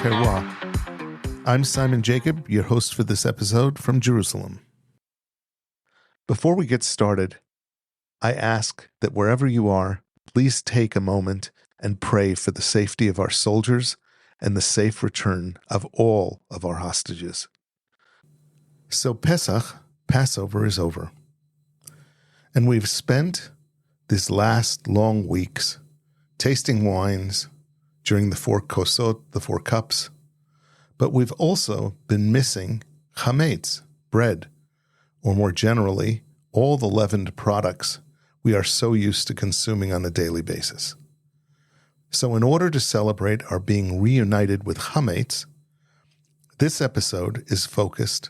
Terroir. I'm Simon Jacob, your host for this episode from Jerusalem. Before we get started, I ask that wherever you are, please take a moment and pray for the safety of our soldiers and the safe return of all of our hostages. So Pesach, Passover, is over. And we've spent these last long weeks tasting wines during the 4 kosot, the 4 cups, but we've also been missing chametz, bread, or more generally, all the leavened products we are so used to consuming on a daily basis. So in order to celebrate our being reunited with chametz, this episode is focused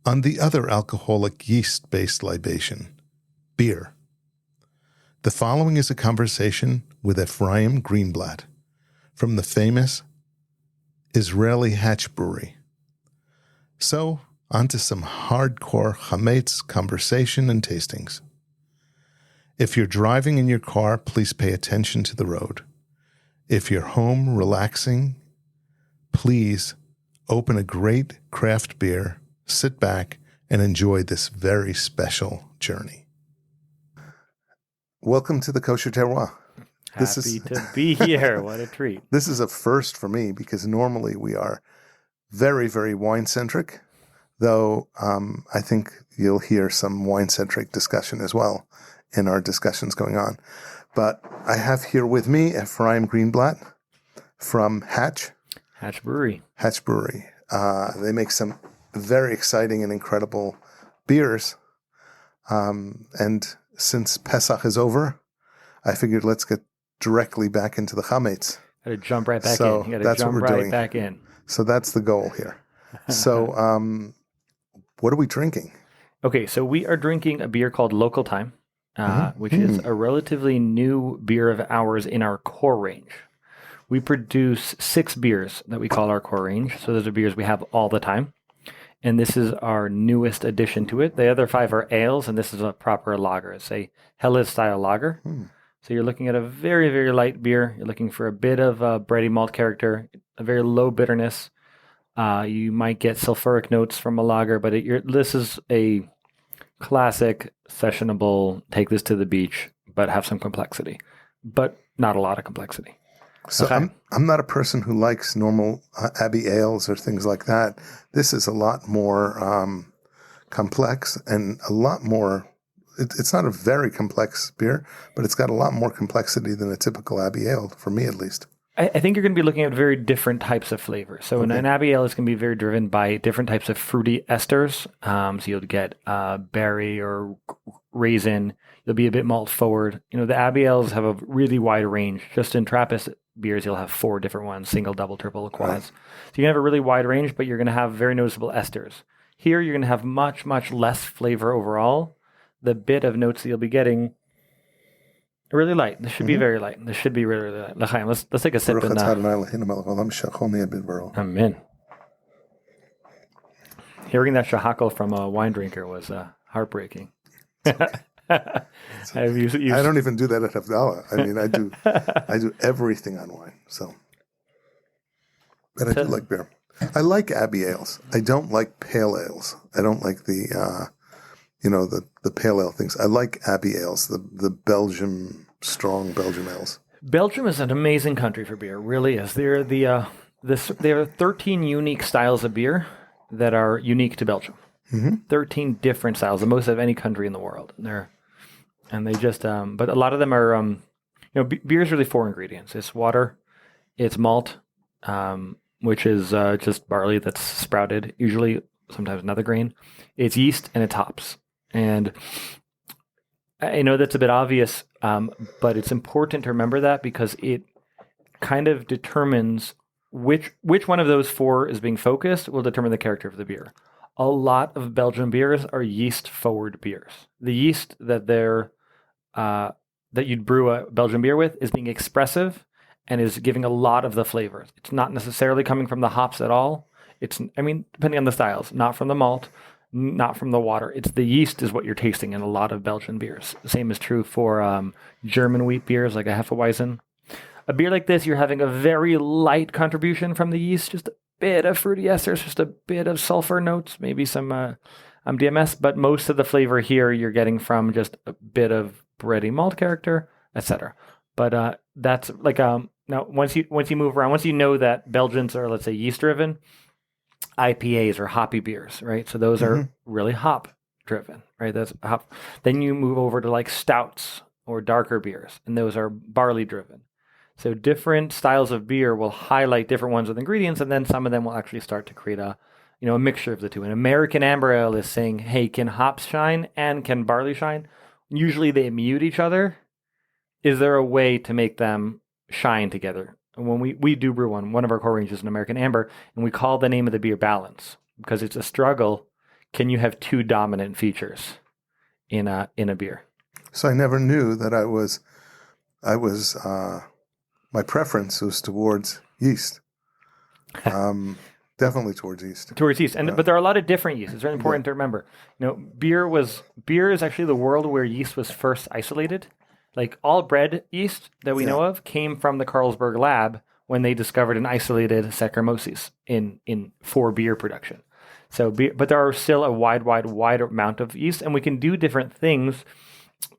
on the other alcoholic yeast-based libation, beer. The following is a conversation with Ephraim Greenblatt from the famous Israeli Hatch Brewery. So, on to some hardcore chametz conversation and tastings. If you're driving in your car, please pay attention to the road. If you're home relaxing, please open a great craft beer, sit back, and enjoy this very special journey. Welcome to the Kosher Terroir. Happy to be here. What a treat. This is a first for me because normally we are very, very wine-centric, though I think you'll hear some wine-centric discussion as well in our discussions going on. But I have here with me Ephraim Greenblatt from Hatch Brewery. Hatch Brewery. They make some very exciting and incredible beers. And since Pesach is over, I figured let's get directly back into the chametz. Got to jump right back So in. You got that's to what jump we're right doing. back in. So that's the goal here. So what are we drinking? Okay, so we are drinking a beer called Local Time, which is a relatively new beer of ours in our core range. We produce 6 beers that we call our core range. So those are beers we have all the time. And this is our newest addition to it. The other 5 are ales, and this is a proper lager. It's a Helles-style lager. So you're looking at a very, very light beer. You're looking for a bit of bready malt character, a very low bitterness. You might get sulfuric notes from a lager, but this is a classic, sessionable, take this to the beach, but have some complexity. But not a lot of complexity. So Okay. I'm not a person who likes normal Abbey Ales or things like that. This is a lot more complex and a lot more. It's not a very complex beer, but it's got a lot more complexity than a typical Abbey Ale, for me at least. I think you're going to be looking at very different types of flavors. So an Abbey Ale is going to be very driven by different types of fruity esters. So you'll get berry or raisin. You'll be a bit malt forward. The Abbey Ales have a really wide range. Just in Trappist beers, you'll have 4 different ones, single, double, triple, quads. Right. So you can have a really wide range, but you're going to have very noticeable esters. Here, you're going to have much, much less flavor overall. The bit of notes that you'll be getting are really light. This should be very light. This should be really, really light. L'chaim, let's take a sip. Amen. Hearing that shahakal from a wine drinker was heartbreaking. I don't even do that at Havdalah. I mean, I do everything on wine. So, but I do like beer. I like Abbey Ales. I don't like pale ales. I don't like the pale ale things. I like Abbey Ales, the Belgium, strong Belgium ales. Belgium is an amazing country for beer. It really is. There are 13 unique styles of beer that are unique to Belgium. 13 different styles, the most of any country in the world. And they just, but a lot of them are, beer is really 4 ingredients. It's water, it's malt, which is just barley that's sprouted, usually sometimes another grain. It's yeast and it's hops. And I know that's a bit obvious, but it's important to remember that because it kind of determines which one of those 4 is being focused will determine the character of the beer. A lot of Belgian beers are yeast-forward beers. The yeast that you'd brew a Belgian beer with is being expressive and is giving a lot of the flavors. It's not necessarily coming from the hops at all. Depending on the styles, not from the malt, not from the water. It's the yeast is what you're tasting in a lot of Belgian beers. The same is true for German wheat beers like a Hefeweizen. a beer like this, you're having a very light contribution from the yeast, just a bit of fruity esters, just a bit of sulfur notes, maybe some DMS, but most of the flavor here you're getting from just a bit of bready malt character, etc. But that's like now once you move around, once you know that Belgians are, let's say, yeast driven, IPAs are hoppy beers, right? So those are really hop driven, right? That's hop. Then you move over to like stouts or darker beers, and those are barley driven. So different styles of beer will highlight different ones with ingredients, and then some of them will actually start to create a mixture of the two. An American amber ale is saying, hey, can hops shine and can barley shine? Usually they mute each other. Is there a way to make them shine together? And when we do brew one of our core ranges is an American amber, and we call the name of the beer Balance, because it's a struggle. Can you have two dominant features in a beer? So I never knew that I was my preference was towards yeast. Definitely towards yeast. Towards yeast, but there are a lot of different yeasts. It's very important to remember. Beer is actually the world where yeast was first isolated. Like all bread yeast that we know of came from the Carlsberg lab when they discovered an isolated Saccharomyces for beer production. So, but there are still a wide amount of yeast, and we can do different things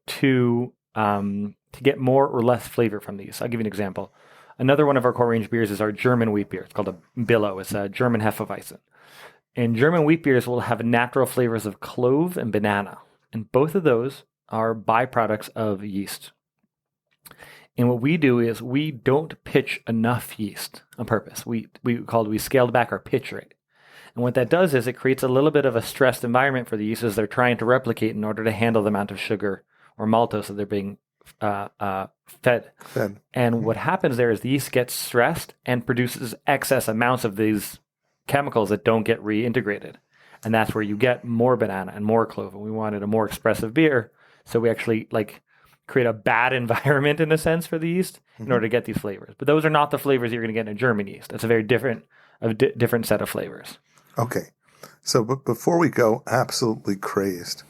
to get more or less flavor from these. I'll give you an example. Another one of our core range beers is our German wheat beer. It's called a Billow. It's a German Hefeweizen. And German wheat beers will have natural flavors of clove and banana. And both of those are byproducts of yeast. And what we do is we don't pitch enough yeast on purpose. We scaled back our pitch rate. And what that does is it creates a little bit of a stressed environment for the yeast as they're trying to replicate in order to handle the amount of sugar or maltose that they're being fed. And what happens there is the yeast gets stressed and produces excess amounts of these chemicals that don't get reintegrated. And that's where you get more banana and more clove. And we wanted a more expressive beer. So we actually create a bad environment in a sense for the yeast in order to get these flavors. But those are not the flavors you're going to get in a German yeast. It's a very different set of flavors. Okay. So but before we go absolutely crazed.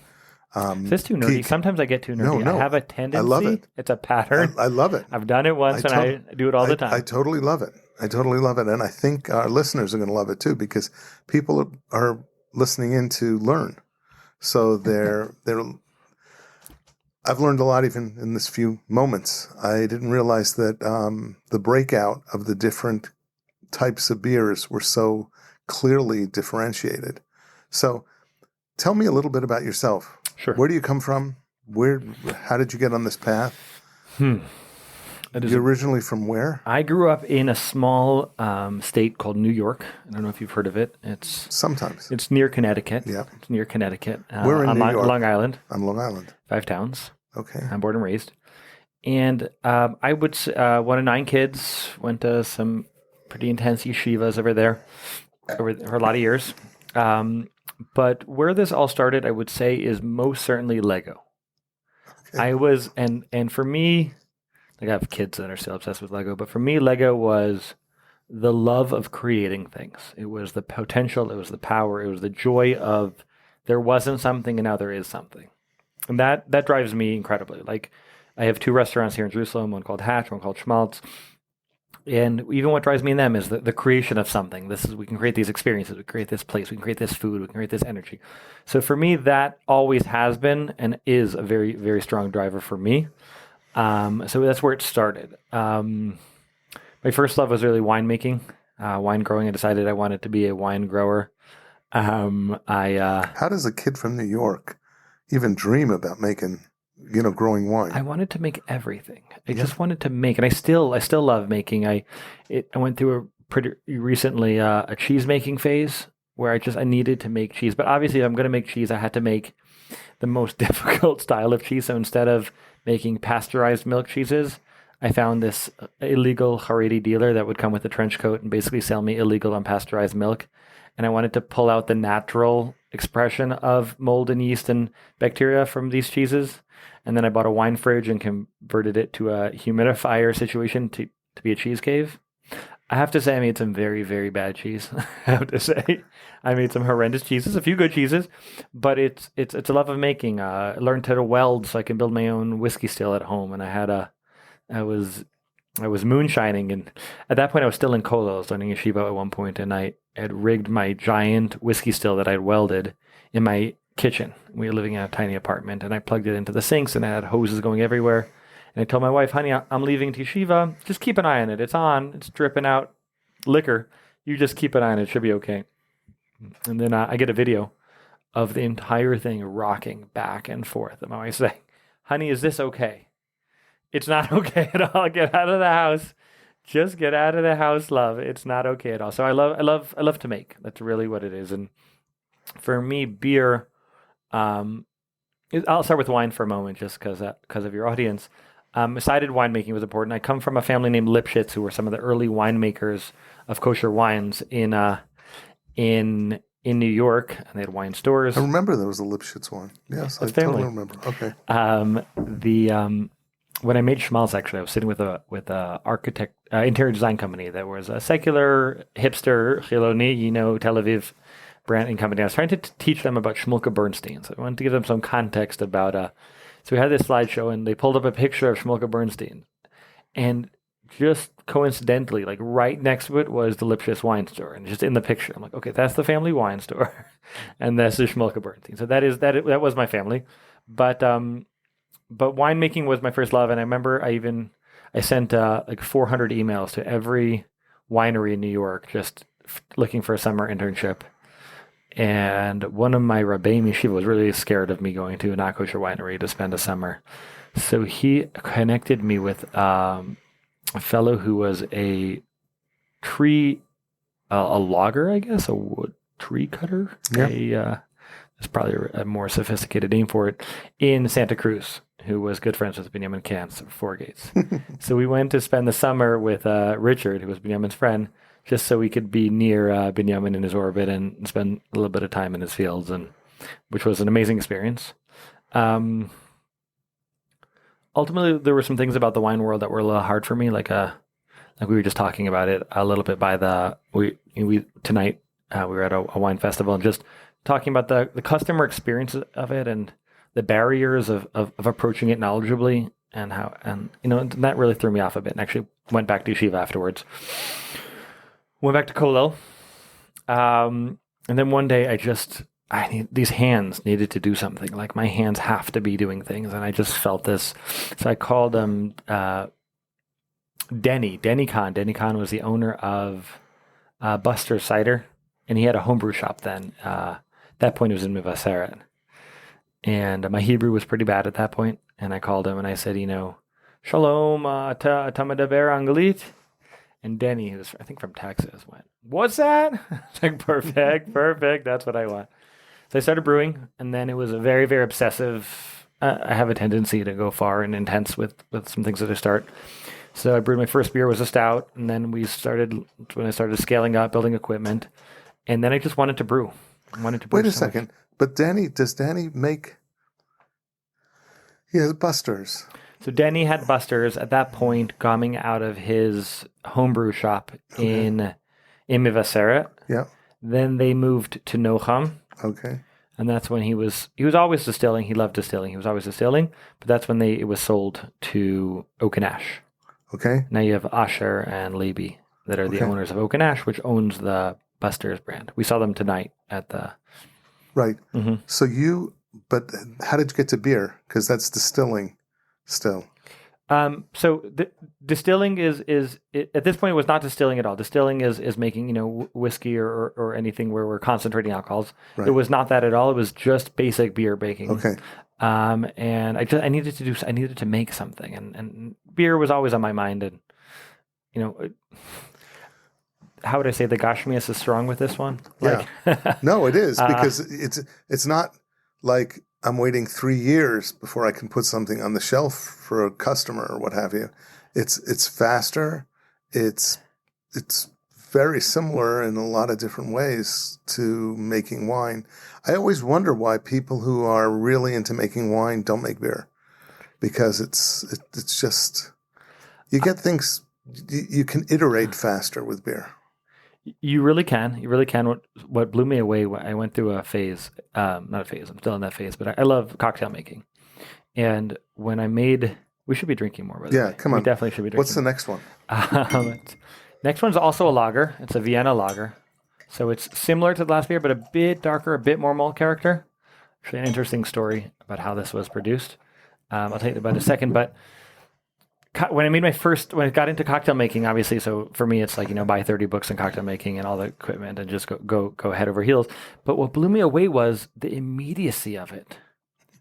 Is this too nerdy? Sometimes I get too nerdy. No. I have a tendency. I love it. It's a pattern. I love it. I've done it once and I do it all the time. I totally love it. And I think our listeners are going to love it too, because people are listening in to learn. So I've learned a lot even in this few moments. I didn't realize that the breakout of the different types of beers were so clearly differentiated. So tell me a little bit about yourself. Sure. Where do you come from? How did you get on this path? You're originally from where? I grew up in a small state called New York. I don't know if you've heard of it. It's near Connecticut. Yeah. It's near Connecticut. We're in New York. Long Island. On Long Island. 5 towns. Okay. I'm born and raised. And I would one of 9 kids, went to some pretty intense yeshivas over there for a lot of years. But where this all started, I would say, is most certainly Lego. Okay. I was, and for me, I have kids that are still obsessed with Lego, but for me, Lego was the love of creating things. It was the potential, it was the power, it was the joy of there wasn't something and now there is something. And that drives me incredibly. Like, I have 2 restaurants here in Jerusalem, one called Hatch, one called Schmaltz. And even what drives me in them is the creation of something. We can create these experiences, we create this place, we can create this food, we can create this energy. So for me, that always has been and is a very, very strong driver for me. So that's where it started. My first love was really winemaking, wine growing. I decided I wanted to be a wine grower. How does a kid from New York even dream about growing wine? I wanted to make everything. I just wanted to make, and I still love making. I went through pretty recently a cheese making phase where I needed to make cheese. But obviously, if I'm going to make cheese, I had to make the most difficult style of cheese. So instead of making pasteurized milk cheeses, I found this illegal Haredi dealer that would come with a trench coat and basically sell me illegal unpasteurized milk. And I wanted to pull out the natural expression of mold and yeast and bacteria from these cheeses. And then I bought a wine fridge and converted it to a humidifier situation to be a cheese cave. I have to say I made some very, very bad cheese. I have to say I made some horrendous cheeses, a few good cheeses, but it's a love of making. I learned how to weld so I can build my own whiskey still at home. And I was I was moonshining, and at that point I was still in Kola. I was learning yeshiva at one point, and I had rigged my giant whiskey still that I'd welded in my kitchen. We were living in a tiny apartment, and I plugged it into the sinks, and I had hoses going everywhere. And I told my wife, honey, I'm leaving to yeshiva. Just keep an eye on it. It's on. It's dripping out liquor. You just keep an eye on it. It should be okay. And then I get a video of the entire thing rocking back and forth. And my wife's saying, honey, is this okay? It's not okay at all. Get out of the house. Just get out of the house, love. It's not okay at all. So I love to make. That's really what it is. And for me, beer, I'll start with wine for a moment just because of your audience. Decided winemaking was important. I come from a family named Lipschitz, who were some of the early winemakers of kosher wines in New York, and they had wine stores. I remember there was a Lipschitz one. Yes, I totally remember. Okay. When I made schmaltz, actually, I was sitting with a architect, interior design company that was a secular hipster, Chiloni, Tel Aviv branding company. I was trying to teach them about Shmulka Bernstein. So I wanted to give them some context about. So we had this slideshow, and they pulled up a picture of Shmulka Bernstein, and just coincidentally, like right next to it was the Lipschitz wine store, and just in the picture, I'm like, okay, that's the family wine store, and that's the Shmulka Bernstein. So that was my family, but winemaking was my first love, and I remember I sent like 400 emails to every winery in New York, just looking for a summer internship. And one of my Rabbeim Yeshiva was really scared of me going to a not kosher winery to spend a summer, so he connected me with a fellow who was a logger, I guess, a wood tree cutter. Yeah. It's probably a more sophisticated name for it, in Santa Cruz, who was good friends with Benjamin Kantz of Four Gates. So we went to spend the summer with Richard, who was Benjamin's friend, just so we could be near Benjamin in his orbit and spend a little bit of time in his fields, and which was an amazing experience. Ultimately, there were some things about the wine world that were a little hard for me, like we were just talking about it a little bit tonight we were at a wine festival, and just talking about the customer experience of it and the barriers of approaching it knowledgeably, and that really threw me off a bit, and actually went back to yeshiva afterwards. Went back to Kollel. And then one day these hands needed to do something. Like, my hands have to be doing things. And I just felt this. So I called him Denny Kahn. Denny Kahn was the owner of Buster Cider, and he had a homebrew shop then. At that point, it was in Mivaseret. And my Hebrew was pretty bad at that point. And I called him and I said, Shalom, ta medaber Anglit. And Denny, who's I think from Texas, went, "What's that?" It's like, perfect. That's what I want. So I started brewing, and then it was a very, very obsessive. I have a tendency to go far and intense with some things that I start. So I brewed my first beer was a stout, and then when I started scaling up, building equipment, and then I just wanted to brew. Wait a second, but does Danny make? He has Busters. So Denny had Busters at that point, coming out of his homebrew shop in Mivaseret. Yeah. Then they moved to Nocham. Okay. And that's when he was always distilling. He loved distilling. He was always distilling, but that's when it was sold to Oak and Ash. Okay. Now you have Asher and Leiby that are the owners of Oak and Ash, which owns the Busters brand. We saw them tonight at the. Right. Mm-hmm. So but how did you get to beer? Because that's distilling. Still, so distilling is at this point it was not distilling at all. Distilling is making whiskey or anything where we're concentrating alcohols. Right. It was not that at all. It was just basic beer baking. Okay. And I needed to make something, and beer was always on my mind. And how would I say the Gashmias is strong with this one? Yeah. No, it is, because it's not like I'm waiting 3 years before I can put something on the shelf for a customer or what have you. It's faster. It's very similar in a lot of different ways to making wine. I always wonder why people who are really into making wine don't make beer, because it's just, you get things, you can iterate faster with beer. You really can. What blew me away, I went through a phase, not a phase, I'm still in that phase, but I love cocktail making. And when I made We should be drinking more, by the way. Yeah, come on. We definitely should be drinking. What's the next one? Next one's also a lager. It's a Vienna lager. So it's similar to the last beer, but a bit darker, a bit more malt character. Actually, an interesting story about how this was produced. I'll tell you about it in a second. But when I got into cocktail making, obviously, so for me, it's like, buy 30 books on cocktail making and all the equipment and just go head over heels. But what blew me away was the immediacy of it.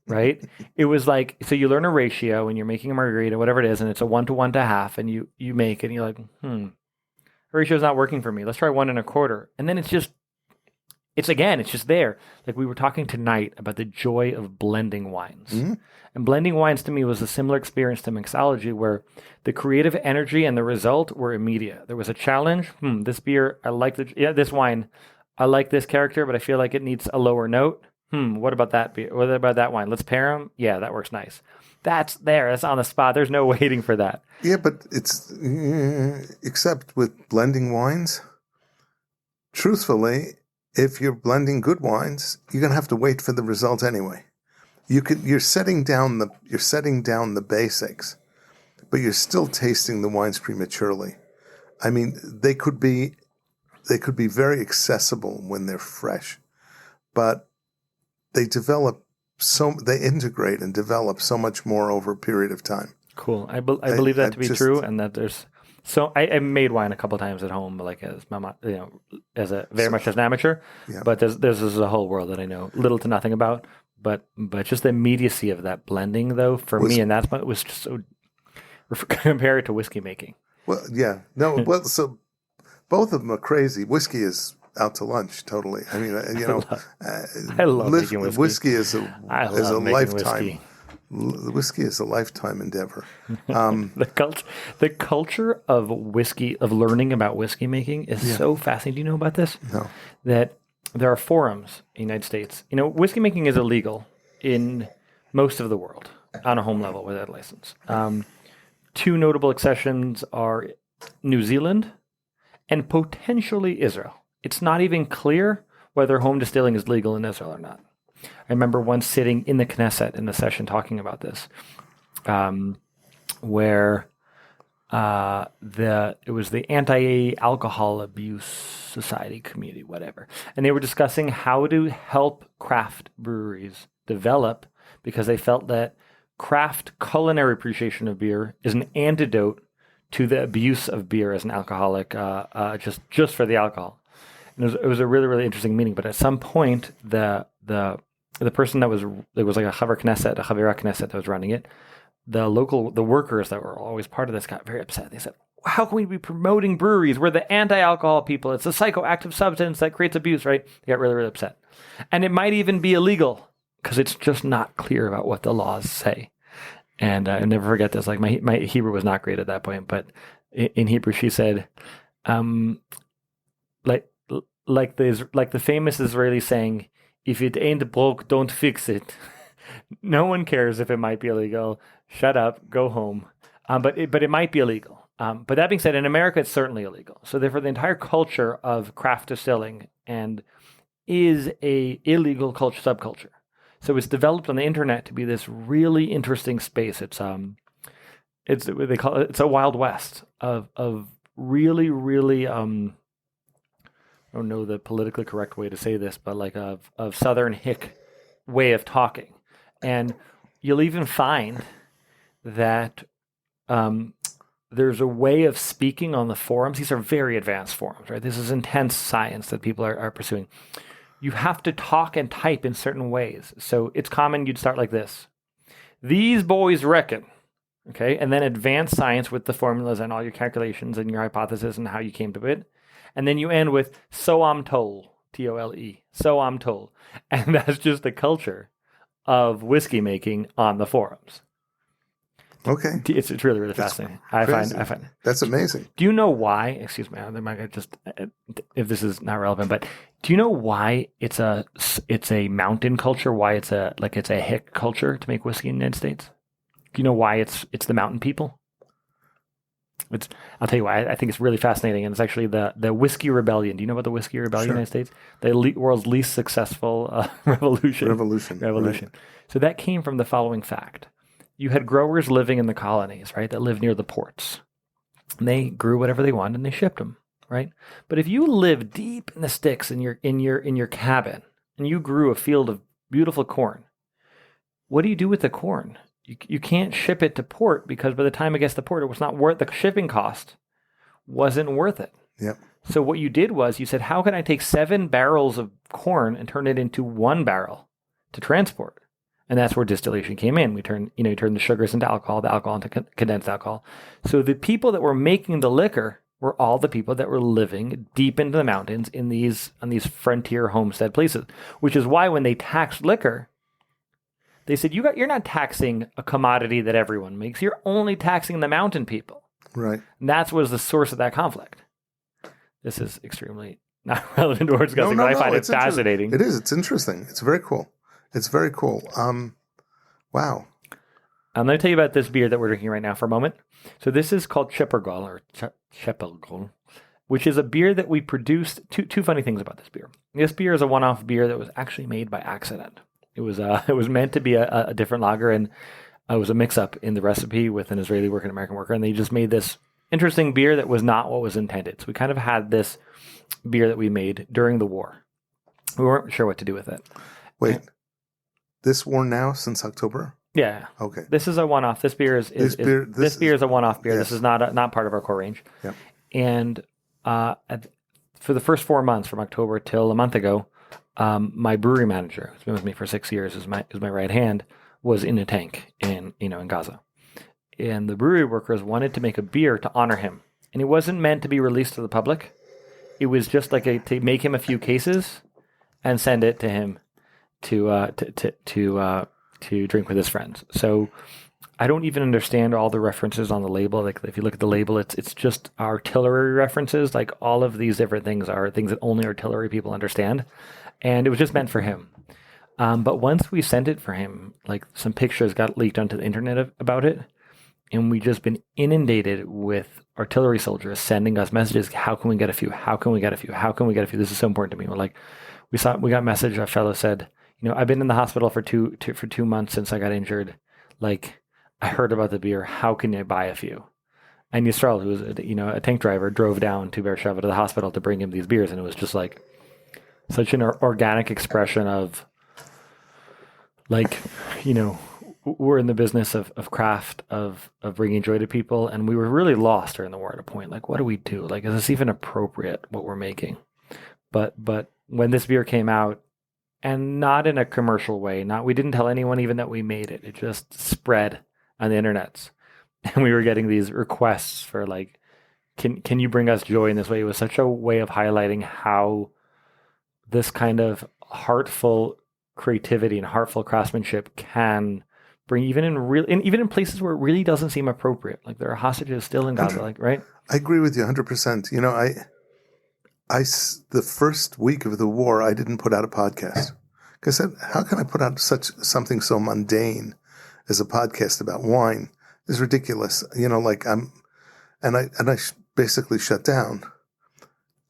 Right? It was like, so you learn a ratio when you're making a margarita, whatever it is, and it's a 1 to 1 to half, and you make it, and you're like, ratio's not working for me. Let's try 1 1/4. And then it's just there. Like we were talking tonight about the joy of blending wines. Mm-hmm. And blending wines to me was a similar experience to mixology, where the creative energy and the result were immediate. There was a challenge. This beer, I like this wine, I like this character, but I feel like it needs a lower note. What about that beer? What about that wine? Let's pair them. Yeah, that works nice. That's there. That's on the spot. There's no waiting for that. Yeah, but it's except with blending wines. Truthfully, if you're blending good wines, you're gonna have to wait for the result anyway. You're setting down the basics, but you're still tasting the wines prematurely. I mean, they could be very accessible when they're fresh, but they integrate and develop so much more over a period of time. Cool. I believe that to be true, and that there's. So I made wine a couple times at home, like as mama, as an amateur. Yeah. But there's a whole world that I know little to nothing about. But just the immediacy of that blending, though, for me, and that's what was just so. Compare it to whiskey making. Well, yeah, no, well, so both of them are crazy. Whiskey is out to lunch, totally. I mean, I love making whiskey. Whiskey is a lifetime. Whiskey is a lifetime endeavor. The culture of whiskey, of learning about whiskey making, is so fascinating. Do you know about this? No. That there are forums in the United States. Whiskey making is illegal in most of the world on a home level without a license. 2 notable exceptions are New Zealand and potentially Israel. It's not even clear whether home distilling is legal in Israel or not. I remember once sitting in the Knesset in the session talking about this, where it was the Anti-Alcohol Abuse Society community, whatever, and they were discussing how to help craft breweries develop, because they felt that craft culinary appreciation of beer is an antidote to the abuse of beer as an alcoholic, just for the alcohol. And it was a really, really interesting meeting. But at some point, the person there was like a Chavira Knesset that was running it. The workers that were always part of this got very upset. They said, "How can we be promoting breweries? We're the anti-alcohol people. It's a psychoactive substance that creates abuse," right? They got really, really upset. And it might even be illegal because it's just not clear about what the laws say. And I'll never forget this. Like my Hebrew was not great at that point, but in Hebrew she said, like the famous Israeli saying, "If it ain't broke, don't fix it." No one cares if it might be illegal. Shut up, go home. But it might be illegal. But that being said, in America, it's certainly illegal. So therefore, the entire culture of craft distilling is a illegal subculture. So it's developed on the internet to be this really interesting space. It's they call it, it's a Wild West of really, really I don't know the politically correct way to say this, but like of Southern hick way of talking. And you'll even find that there's a way of speaking on the forums. These are very advanced forums, right? This is intense science that people are pursuing. You have to talk and type in certain ways. So it's common you'd start like this. "These boys reckon," okay? And then advanced science with the formulas and all your calculations and your hypothesis and how you came to it. And then you end with, "So I'm told," T-O-L-E, "so I'm told." And that's just the culture of whiskey making on the forums. Okay. It's really, really fascinating. I find that's amazing. Do you know why? Excuse me, if this is not relevant, but do you know why it's a mountain culture? Why it's a hick culture to make whiskey in the United States? Do you know why it's the mountain people? I'll tell you why. I think it's really fascinating, and it's actually the Whiskey Rebellion. Do you know about the Whiskey Rebellion in the United States? The world's least successful revolution. Revolution. Right. So that came from the following fact. you had growers living in the colonies, right, that lived near the ports. And they grew whatever they wanted and they shipped them, right? But if you live deep in the sticks in your cabin and you grew a field of beautiful corn, what do you do with the corn? You can't ship it to port because by the time it gets to port, it was not worth the shipping cost. Wasn't worth it. Yep. So what you did was you said, how can I take 7 barrels of corn and turn it into 1 barrel to transport? And that's where distillation came in. We turned the sugars into alcohol, the alcohol into condensed alcohol. So the people that were making the liquor were all the people that were living deep into the mountains on these frontier homestead places, which is why when they taxed liquor, they said, you're not taxing a commodity that everyone makes. You're only taxing the mountain people. Right. And that was the source of that conflict. This is extremely not relevant to what we're discussing, but I find it fascinating. It is. It's interesting. It's very cool. Wow. I'm going to tell you about this beer that we're drinking right now for a moment. So this is called Chepelgol, which is a beer that we produced. Two funny things about this beer. This beer is a one-off beer that was actually made by accident. It was meant to be a different lager, and it was a mix-up in the recipe with an Israeli worker and American worker, and they just made this interesting beer that was not what was intended. So we kind of had this beer that we made during the war. We weren't sure what to do with it. Wait, this war now since October? Yeah. Okay. This is a one-off. This beer is a one-off beer. Yes. This is not part of our core range. Yeah. And for the first 4 months, from October till a month ago, my brewery manager, who's been with me for 6 years, is my right hand, was in a tank in Gaza. And the brewery workers wanted to make a beer to honor him. And it wasn't meant to be released to the public. It was just like to make him a few cases and send it to him to drink with his friends. So I don't even understand all the references on the label. Like if you look at the label, it's just artillery references. Like all of these different things are things that only artillery people understand. And it was just meant for him. But once we sent it for him, like some pictures got leaked onto the internet about it. And we just been inundated with artillery soldiers sending us messages. How can we get a few? How can we get a few? How can we get a few? This is so important to me. We're like, we got a message. A fellow said, I've been in the hospital for 2 months since I got injured. Like, I heard about the beer. How can I buy a few? And Yisrael, who was a tank driver, drove down to Beersheba to the hospital to bring him these beers, and it was just like such an organic expression of, like, we're in the business of craft, of bringing joy to people, and we were really lost during the war at a point. Like, what do we do? Like, is this even appropriate, what we're making? But when this beer came out, and not in a commercial way, we didn't tell anyone even that we made it. It just spread on the internets. And we were getting these requests for like, can you bring us joy in this way? It was such a way of highlighting how this kind of heartful creativity and heartful craftsmanship can bring even in places where it really doesn't seem appropriate. Like there are hostages still in Gaza, like, right? I agree with you 100%. The first week of the war, I didn't put out a podcast. Because I said, how can I put out something so mundane as a podcast about wine? It's ridiculous. I basically shut down.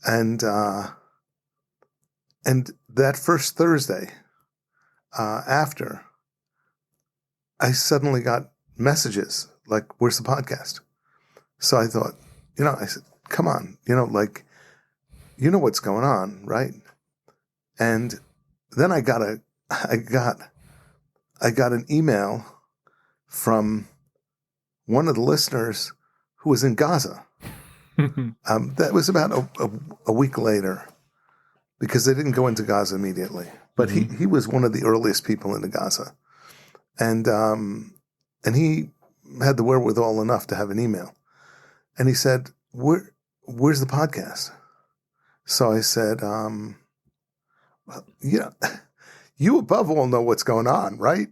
And that first Thursday after, I suddenly got messages like, where's the podcast? So I thought, I said, come on, you know what's going on, right? And then I got an email from one of the listeners who was in Gaza. That was about a week later, because they didn't go into Gaza immediately. But he was one of the earliest people into Gaza, and he had the wherewithal enough to have an email, and he said, "Where's the podcast?" So I said, you above all know what's going on, right?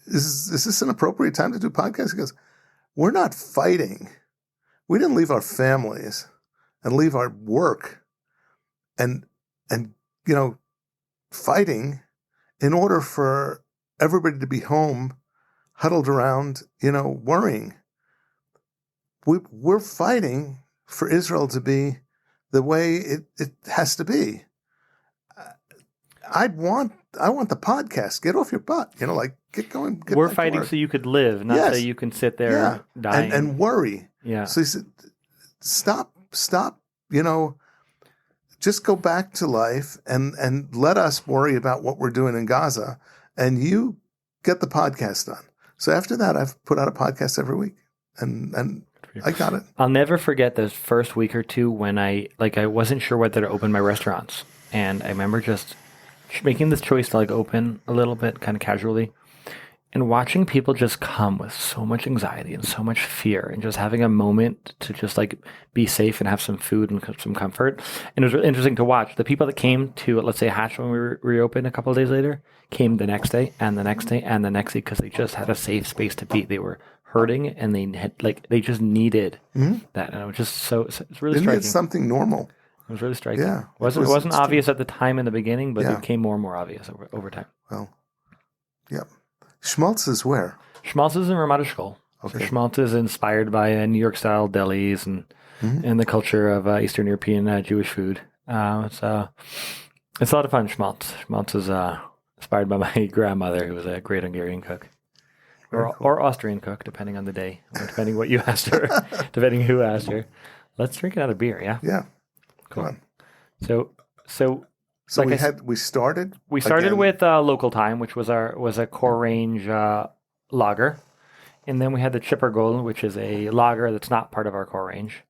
Is this an appropriate time to do podcasts? He goes, we're not fighting. We didn't leave our families and leave our work and fighting in order for everybody to be home, huddled around, worrying. We're fighting for Israel to be the way it has to be. I want the podcast. Get off your butt. Like get going. Get We're back to fighting work. so you could live, not so you can sit there dying and worry. Yeah. So he said, stop. Just go back to life and let us worry about what we're doing in Gaza, and you get the podcast done. So after that, I've put out a podcast every week, and I got it. I'll never forget the first week or two when I wasn't sure whether to open my restaurants, and I remember just making this choice to open a little bit, kind of casually, and watching people just come with so much anxiety and so much fear, and just having a moment to just be safe and have some food and some comfort. And it was really interesting to watch. The people that came to, let's say, Hatch when we reopened a couple of days later, came the next day and the next day and the next day because they just had a safe space to be. They were hurting and they had they just needed that. And it was just it's really striking. It's something normal. It was really striking. Yeah. It wasn't obvious at the time in the beginning, but it became more and more obvious over time. Well, yeah. Schmaltz is where? Schmaltz is in Ramat Eshkol. Okay. So Schmaltz is inspired by New York-style delis and the culture of Eastern European Jewish food. It's a lot of fun, Schmaltz. Schmaltz is inspired by my grandmother, who was a great Hungarian cook. Or Austrian cook, depending on the day, or depending what you asked her, depending who asked her. Let's drink another beer, yeah? Yeah. Cool. Come on. So we started again with Local Time, which was a core range lager, and then we had the Chipper Gold, which is a lager that's not part of our core range,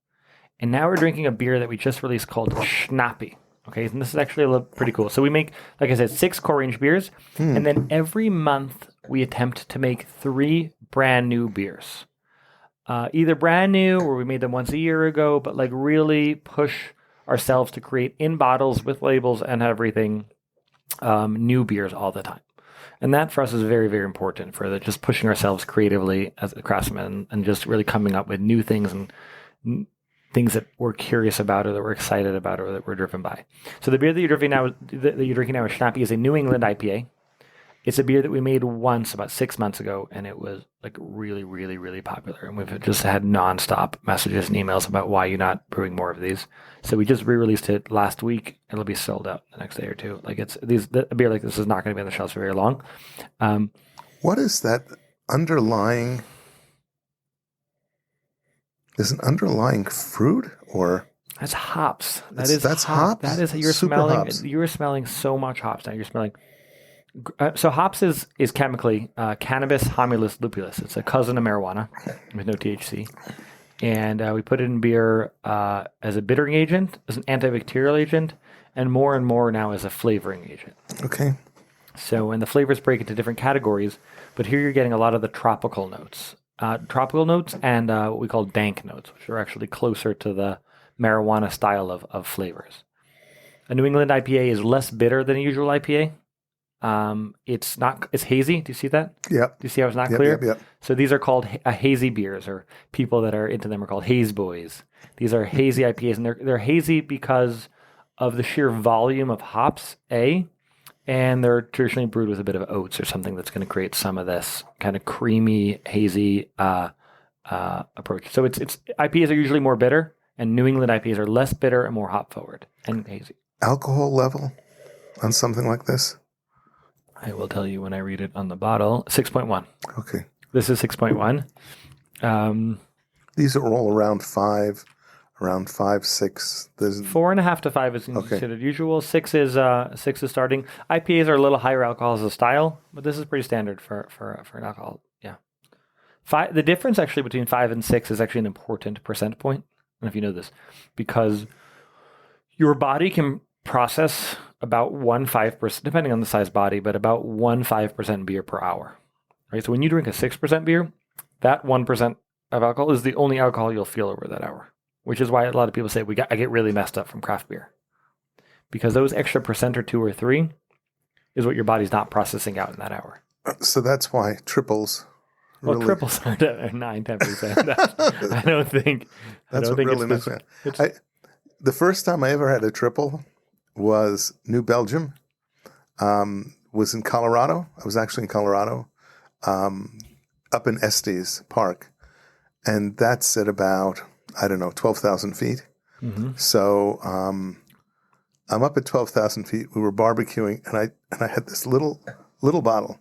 and now we're drinking a beer that we just released called Schnappy. Okay, and this is actually pretty cool. So we make, like I said, 6 core range beers, and then every month we attempt to make 3 brand new beers, either brand new or we made them once a year ago, but really push ourselves to create in bottles with labels and everything, new beers all the time. And that for us is very, very important for just pushing ourselves creatively as a craftsman and just really coming up with new things and things that we're curious about or that we're excited about or that we're driven by. So the beer that you're drinking now is Schnappy, is a New England IPA. It's a beer that we made once about 6 months ago, and it was really, really, really popular. And we've just had nonstop messages and emails about why you're not brewing more of these. So we just re-released it last week. It'll be sold out the next day or two. A beer like this is not going to be on the shelves for very long. What is that underlying? Is an underlying fruit or? That's hops. That's hops. That is you're smelling so much hops now. You're smelling. So hops is chemically Cannabis homulus lupulus. It's a cousin of marijuana with no THC. And we put it in beer as a bittering agent, as an antibacterial agent, and more now as a flavoring agent. Okay. So, and the flavors break into different categories, but here you're getting a lot of the tropical notes. And what we call dank notes, which are actually closer to the marijuana style of flavors. A New England IPA is less bitter than a usual IPA. It's hazy. Do you see that? Yeah. Do you see how it's not clear? Yep. So these are called hazy beers, or people that are into them are called haze boys. These are hazy IPAs, and they're hazy because of the sheer volume of hops, and they're traditionally brewed with a bit of oats or something that's going to create some of this kind of creamy, hazy approach. So it's IPAs are usually more bitter, and New England IPAs are less bitter and more hop forward and hazy. Alcohol level on something like this? I will tell you when I read it on the bottle. 6.1. Okay. This is 6.1. These are all around 5, 6. There's 4.5 to 5 is considered usual. 6 is starting. IPAs are a little higher alcohol as a style, but this is pretty standard for an alcohol. Yeah. The difference actually between 5 and 6 is actually an important percent point. I don't know if you know this, because your body can process about 1.5%, depending on the size body, but about 1.5% beer per hour. Right. So when you drink a 6% beer, that 1% of alcohol is the only alcohol you'll feel over that hour, which is why a lot of people say I get really messed up from craft beer, because those extra percent or 2 or 3 is what your body's not processing out in that hour. So that's why triples. Well, triples are 9-10%. I don't think. That's what really messed me up. The first time I ever had a triple was New Belgium. Was in Colorado. I was actually in Colorado, up in Estes Park, and that's at about 12,000 feet. Mm-hmm. So I'm up at 12,000 feet. We were barbecuing, and I had this little bottle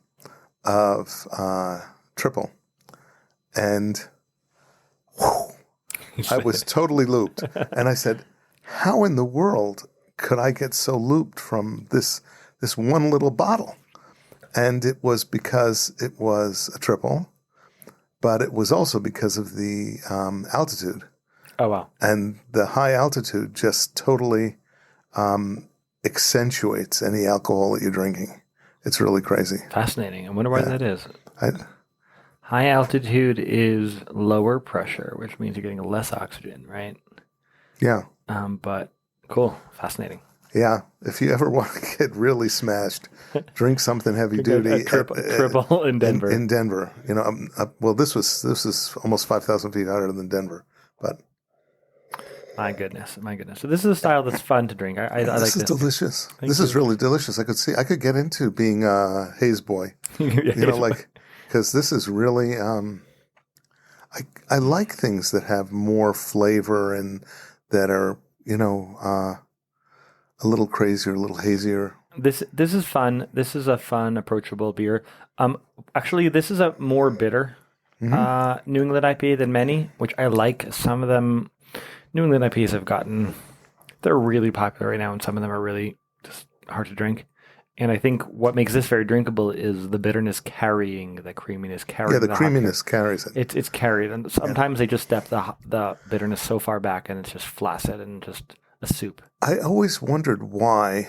of triple, and I was totally looped. And I said, "How in the world could I get so looped from this one little bottle?" And it was because it was a triple, but it was also because of the altitude. Oh, wow. And the high altitude just totally accentuates any alcohol that you're drinking. It's really crazy. Fascinating. I wonder why that is. I, High altitude is lower pressure, which means you're getting less oxygen, right? Yeah. But cool. Fascinating. Yeah. If you ever want to get really smashed, drink something heavy duty. A triple in Denver. In Denver. You know, well, this is almost 5,000 feet higher than Denver, but. My goodness. So this is a style that's fun to drink. I like this. This is delicious. This is really delicious. I could get into being a haze boy. Because this is really, I like things that have more flavor and that are, a little crazier, a little hazier. This is fun. This is a fun, approachable beer. Actually, this is a more bitter New England IPA than many, which I like. Some of them, New England IPAs they're really popular right now, and some of them are really just hard to drink. And I think what makes this very drinkable is the bitterness carrying the creaminess. Yeah, the creaminess carries it. It's carried, and sometimes they just step the bitterness so far back, and it's just flaccid and just a soup. I always wondered why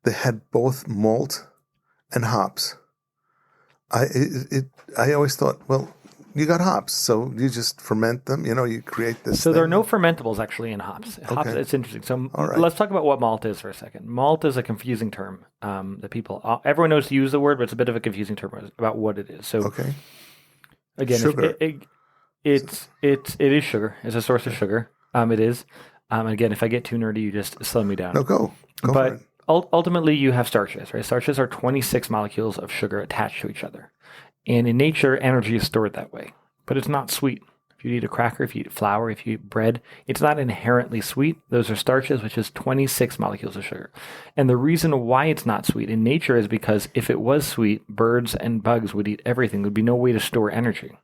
they had both malt and hops. I always thought, well, you got hops, so you just ferment them. You create this. So there are no fermentables actually in hops. Hops, it's interesting. So let's talk about what malt is for a second. Malt is a confusing term that everyone knows to use the word, but it's a bit of a confusing term about what it is. So again, sugar. It is sugar. It's a source of sugar. It is. Again, if I get too nerdy, you just slow me down. No, go but for it. Ultimately, you have starches, right? Starches are 26 molecules of sugar attached to each other. And in nature, energy is stored that way. But it's not sweet. If you eat a cracker, if you eat flour, if you eat bread, it's not inherently sweet. Those are starches, which is 26 molecules of sugar. And the reason why it's not sweet in nature is because if it was sweet, birds and bugs would eat everything. There'd be no way to store energy.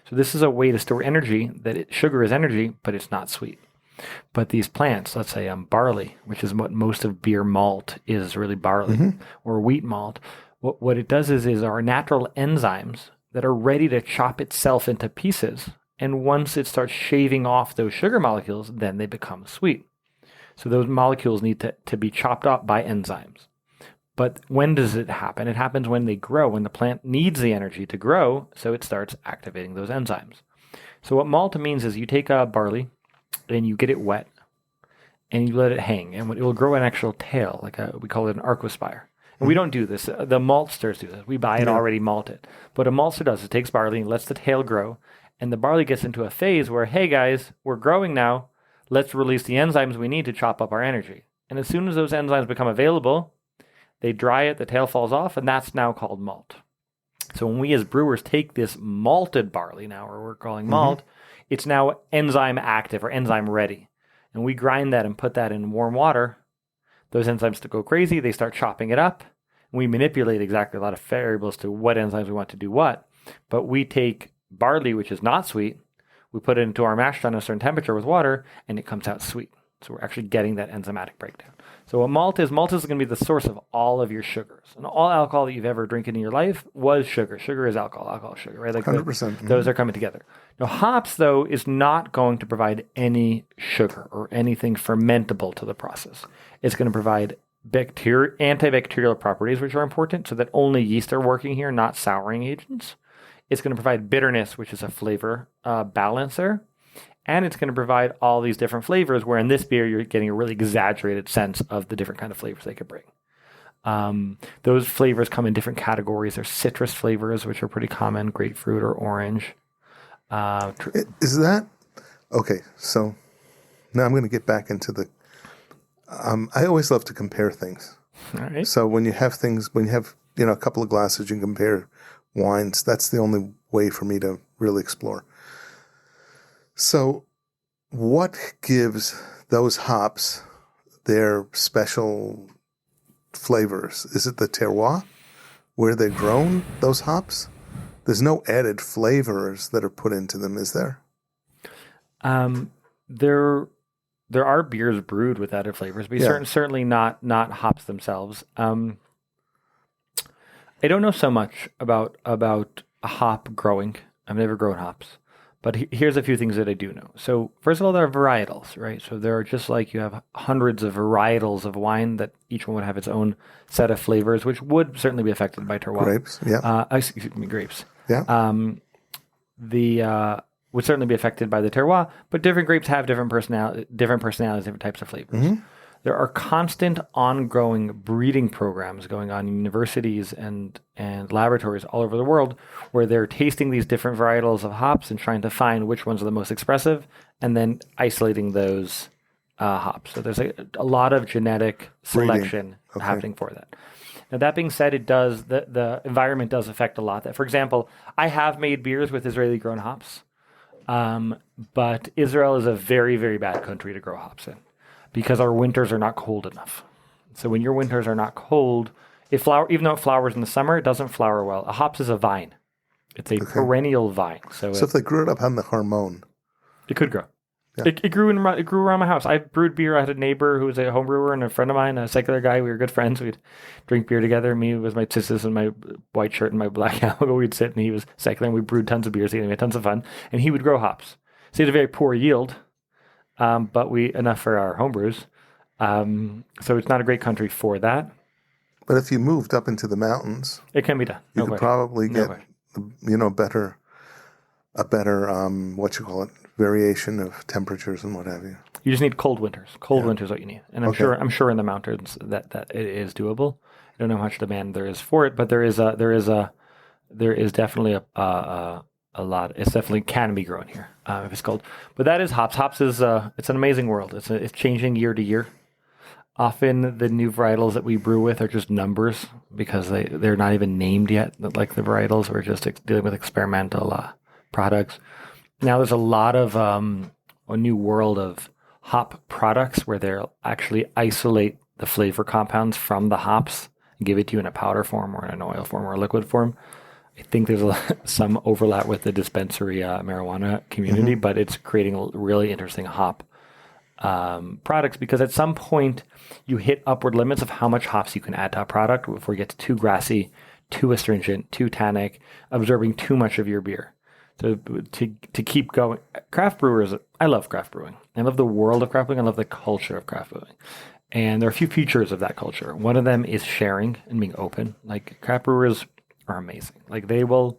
So this is a way to store energy, sugar is energy, but it's not sweet. But these plants, let's say barley, which is what most of beer malt is really barley, or wheat malt, what it does is our natural enzymes that are ready to chop itself into pieces. And once it starts shaving off those sugar molecules, then they become sweet. So those molecules need to be chopped up by enzymes. But when does it happen? It happens when they grow, when the plant needs the energy to grow, so it starts activating those enzymes. So what malt means is you take a barley and you get it wet and you let it hang, and it will grow an actual tail, we call it an archospire. And we don't do this. The maltsters do this. We buy it already malted. But a maltster does. It takes barley and lets the tail grow. And the barley gets into a phase where, hey guys, we're growing now. Let's release the enzymes we need to chop up our energy. And as soon as those enzymes become available, they dry it, the tail falls off, and that's now called malt. So when we as brewers take this malted barley now, or we're calling malt, it's now enzyme active or enzyme ready. And we grind that and put that in warm water. Those enzymes go crazy. They start chopping it up. And we manipulate exactly a lot of variables to what enzymes we want to do what. But we take barley, which is not sweet, we put it into our mash tun at a certain temperature with water, and it comes out sweet. So we're actually getting that enzymatic breakdown. So what malt is going to be the source of all of your sugars. And all alcohol that you've ever drinking in your life was sugar. Sugar is alcohol. Alcohol is sugar, right? 100%. Those are coming together. Now, hops, though, is not going to provide any sugar or anything fermentable to the process. It's going to provide antibacterial properties, which are important, so that only yeast are working here, not souring agents. It's going to provide bitterness, which is a flavor balancer. And it's going to provide all these different flavors, where in this beer, you're getting a really exaggerated sense of the different kind of flavors they could bring. Those flavors come in different categories. There's citrus flavors, which are pretty common, grapefruit or orange. Is that... Okay, so now I'm going to get back into the... I always love to compare things. All right. So when you have a couple of glasses, you can compare wines. That's the only way for me to really explore. So what gives those hops their special flavors? Is it the terroir, where they're grown, those hops? There's no added flavors that are put into them, is there? There are beers brewed with added flavors, but certainly not hops themselves. I don't know so much about a hop growing. I've never grown hops, but here's a few things that I do know. So first of all, there are varietals, right? So there are, just like you have hundreds of varietals of wine, that each one would have its own set of flavors, which would certainly be affected by terroir. Grapes, yeah. Excuse me, grapes. Yeah. Would certainly be affected by the terroir, but different grapes have different personalities, different types of flavors. Mm-hmm. There are constant ongoing breeding programs going on in universities and laboratories all over the world, where they're tasting these different varietals of hops and trying to find which ones are the most expressive, and then isolating those hops. So there's a lot of genetic selection happening for that. Now, that being said, the environment does affect a lot. For example, I have made beers with Israeli-grown hops. But Israel is a very, very bad country to grow hops in, because our winters are not cold enough. So when your winters are not cold, even though it flowers in the summer, it doesn't flower well. A hops is a vine. It's a perennial vine. So if they grew it up on the hormone, it could grow. Yeah. It grew around my house. I brewed beer. I had a neighbor who was a home brewer, and a friend of mine, a secular guy. We were good friends. We'd drink beer together. Me with my tzitzis and my white shirt and my black helmet. We'd sit, and he was secular, and we brewed tons of beers. We had tons of fun, and he would grow hops. So he had a very poor yield, but enough for our home brews. So it's not a great country for that. But if you moved up into the mountains, it can be done. You could probably get a better variation of temperatures and what have you. You just need cold winters. Winters is what you need, and I'm sure in the mountains that it is doable. I don't know how much demand there is for it, but there is definitely a lot. It's definitely can be grown here if it's cold. But that is hops. Hops is it's an amazing world. It's changing year to year. Often the new varietals that we brew with are just numbers, because they're not even named yet. Like the varietals, we're just dealing with experimental products. Now there's a lot of a new world of hop products where they'll actually isolate the flavor compounds from the hops and give it to you in a powder form or in an oil form or a liquid form. I think there's some overlap with the dispensary marijuana community, but it's creating really interesting hop products, because at some point you hit upward limits of how much hops you can add to a product before it gets too grassy, too astringent, too tannic, absorbing too much of your beer. So to keep going, craft brewers, I love craft brewing. I love the world of craft brewing. I love the culture of craft brewing. And there are a few features of that culture. One of them is sharing and being open. Like, craft brewers are amazing. Like, one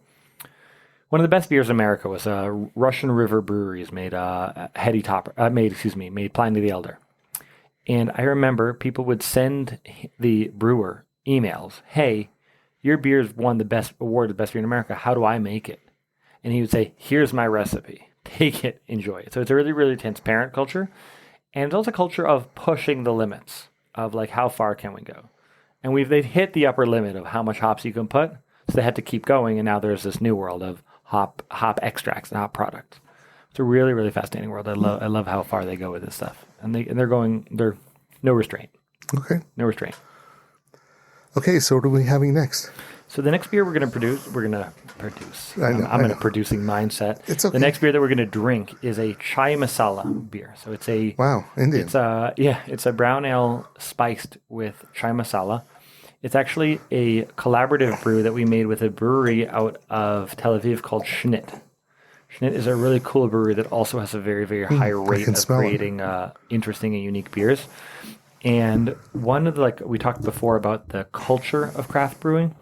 of the best beers in America was Russian River Breweries made made Pliny the Elder. And I remember people would send the brewer emails, "Hey, your beer's won the best beer in America. How do I make it?" And he would say, "Here's my recipe. Take it, enjoy it." So it's a really, really transparent culture. And it's also a culture of pushing the limits of, like, how far can we go? And they've hit the upper limit of how much hops you can put. So they had to keep going. And now there's this new world of hop extracts and hop products. It's a really, really fascinating world. I love how far they go with this stuff. And they're no restraint. Okay. No restraint. Okay, so what are we having next? So the next beer we're going to produce. I'm in a producing mindset. It's okay. The next beer that we're going to drink is a chai masala beer. So it's a Indian. It's a brown ale spiced with chai masala. It's actually a collaborative brew that we made with a brewery out of Tel Aviv called Shnit. Shnit is a really cool brewery that also has a very, very high rate of creating interesting and unique beers. And one of we talked before about the culture of craft brewing.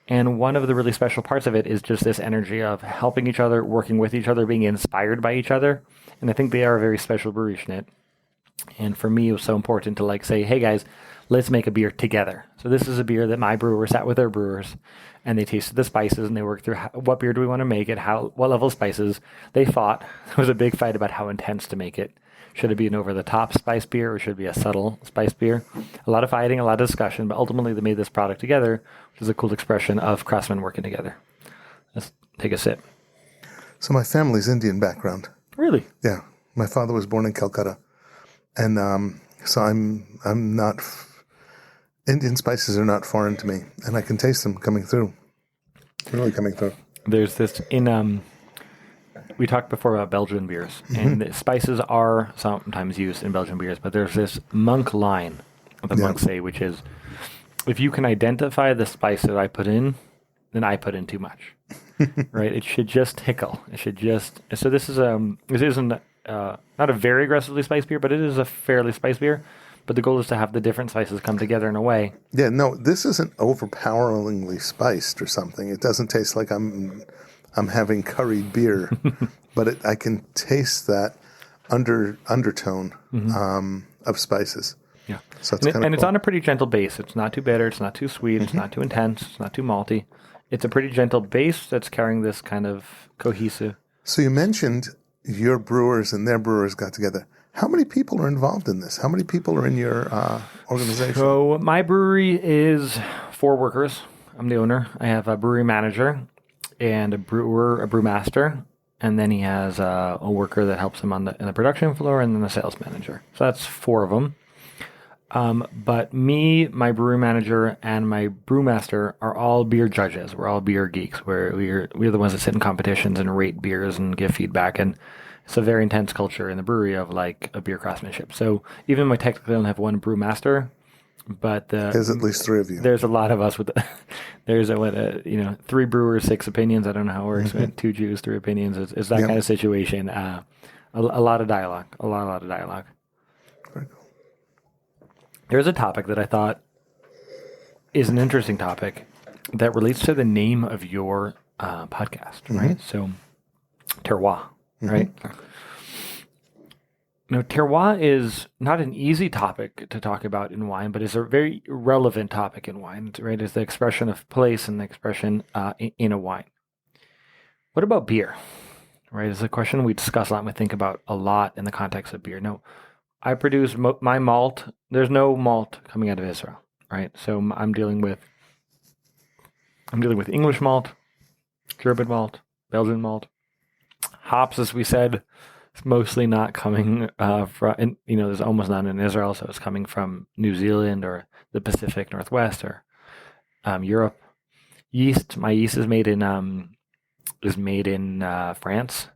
And one of the really special parts of it is just this energy of helping each other, working with each other, being inspired by each other. And I think they are a very special brewery, Shnit. And for me, it was so important to say, "Hey guys, let's make a beer together." So this is a beer that my brewer sat with their brewers, and they tasted the spices, and they worked through what beer do we want to make it, what level of spices. They fought. There was a big fight about how intense to make it. Should it be an over-the-top spice beer, or should it be a subtle spice beer? A lot of fighting, a lot of discussion, but ultimately they made this product together, which is a cool expression of craftsmen working together. Let's take a sip. So my family's Indian background. Really? Yeah. My father was born in Calcutta. And So I'm not. Indian spices are not foreign to me, and I can taste them coming through. Really coming through. There's this in we talked before about Belgian beers, and the spices are sometimes used in Belgian beers, but there's this monk line the monks say, which is, if you can identify the spice that I put in, then I put in too much. Right? It should just tickle. It should just. So this isn't not a very aggressively spiced beer, but it is a fairly spiced beer. But the goal is to have the different spices come together in a way. Yeah, no, this isn't overpoweringly spiced or something. It doesn't taste like I'm having curried beer, but I can taste that undertone of spices. Yeah, so it's kind of it's on a pretty gentle base. It's not too bitter. It's not too sweet. It's not too intense. It's not too malty. It's a pretty gentle base that's carrying this kind of cohesive. So you mentioned your brewers and their brewers got together. How many people are involved in this? How many people are in your organization? So my brewery is 4 workers. I'm the owner. I have a brewery manager and a brewmaster, and then he has a worker that helps him in the production floor, and then a sales manager. So that's 4 of them. But me, my brewery manager, and my brewmaster are all beer judges. We're all beer geeks. We're the ones that sit in competitions and rate beers and give feedback. And it's a very intense culture in the brewery of like a beer craftsmanship. So even though I technically only have 1 brewmaster, but there's at least 3 of you. There's a lot of us with. There's 3 brewers, 6 opinions. I don't know how it works. 2 Jews, 3 opinions. It's that kind of situation. A lot of dialogue. A lot of dialogue. Very cool. There's a topic that I thought is an interesting topic that relates to the name of your podcast, right? So, Terroir, right? Now, terroir is not an easy topic to talk about in wine, but is a very relevant topic in wine, right? It's the expression of place and the expression in a wine. What about beer, right? It's a question we discuss a lot and we think about a lot in the context of beer. No, I produce my malt. There's no malt coming out of Israel, right? So I'm dealing with English malt, German malt, Belgian malt. Hops, as we said, it's mostly not coming from, there's almost none in Israel, so it's coming from New Zealand or the Pacific Northwest or Europe. Yeast, my yeast is made in France,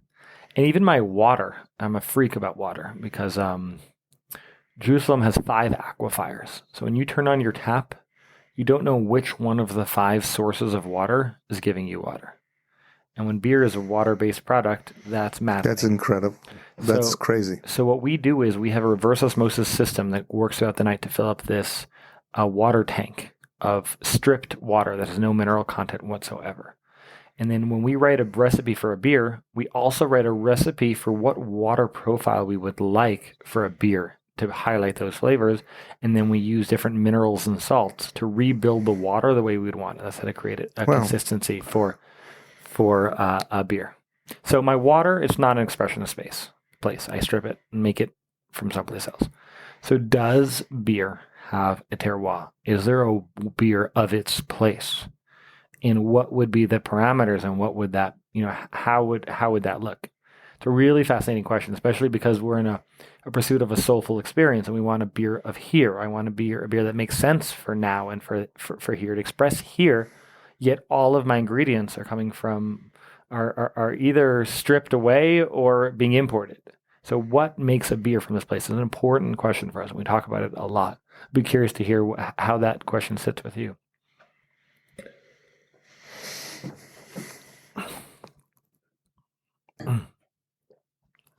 and even my water. I'm a freak about water because Jerusalem has 5 aquifers. So when you turn on your tap, you don't know which one of the 5 sources of water is giving you water. And when beer is a water-based product, that's maddening. That's incredible. That's crazy. So what we do is we have a reverse osmosis system that works throughout the night to fill up this water tank of stripped water that has no mineral content whatsoever. And then when we write a recipe for a beer, we also write a recipe for what water profile we would like for a beer to highlight those flavors. And then we use different minerals and salts to rebuild the water the way we would want it. That's how to create a consistency for a beer. So my water is not an expression of place. I strip it and make it from someplace else. So does beer have a terroir? Is there a beer of its place? And what would be the parameters, and what would that, how would that look? It's a really fascinating question, especially because we're in a pursuit of a soulful experience, and we want a beer of here. I want a beer that makes sense for now and for here, to express here. Yet all of my ingredients are coming from are either stripped away or being imported. So what makes a beer from this place is an important question for us. We talk about it a lot. I'd be curious to hear how that question sits with you.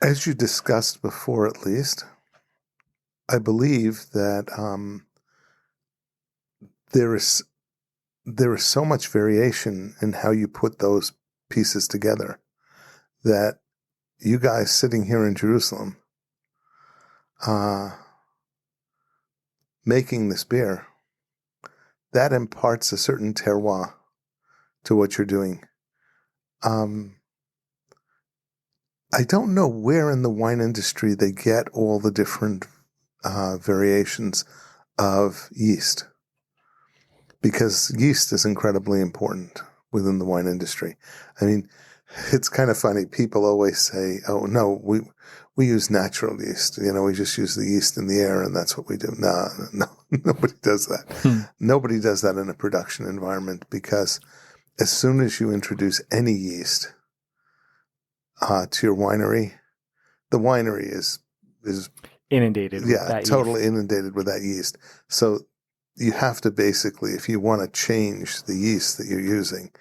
As you discussed before, at least, I believe that there is so much variation in how you put those pieces together that you guys sitting here in Jerusalem making this beer, that imparts a certain terroir to what you're doing. I don't know where in the wine industry they get all the different variations of yeast, because yeast is incredibly important within the wine industry. I mean, it's kind of funny. People always say, "Oh no, we we use natural yeast. We just use the yeast in the air, and that's what we do. No, nobody does that. Nobody does that in a production environment, because as soon as you introduce any yeast to your winery, the winery is inundated. With that totally yeast. Inundated with that yeast. So you have to basically, if you want to change the yeast that you're using,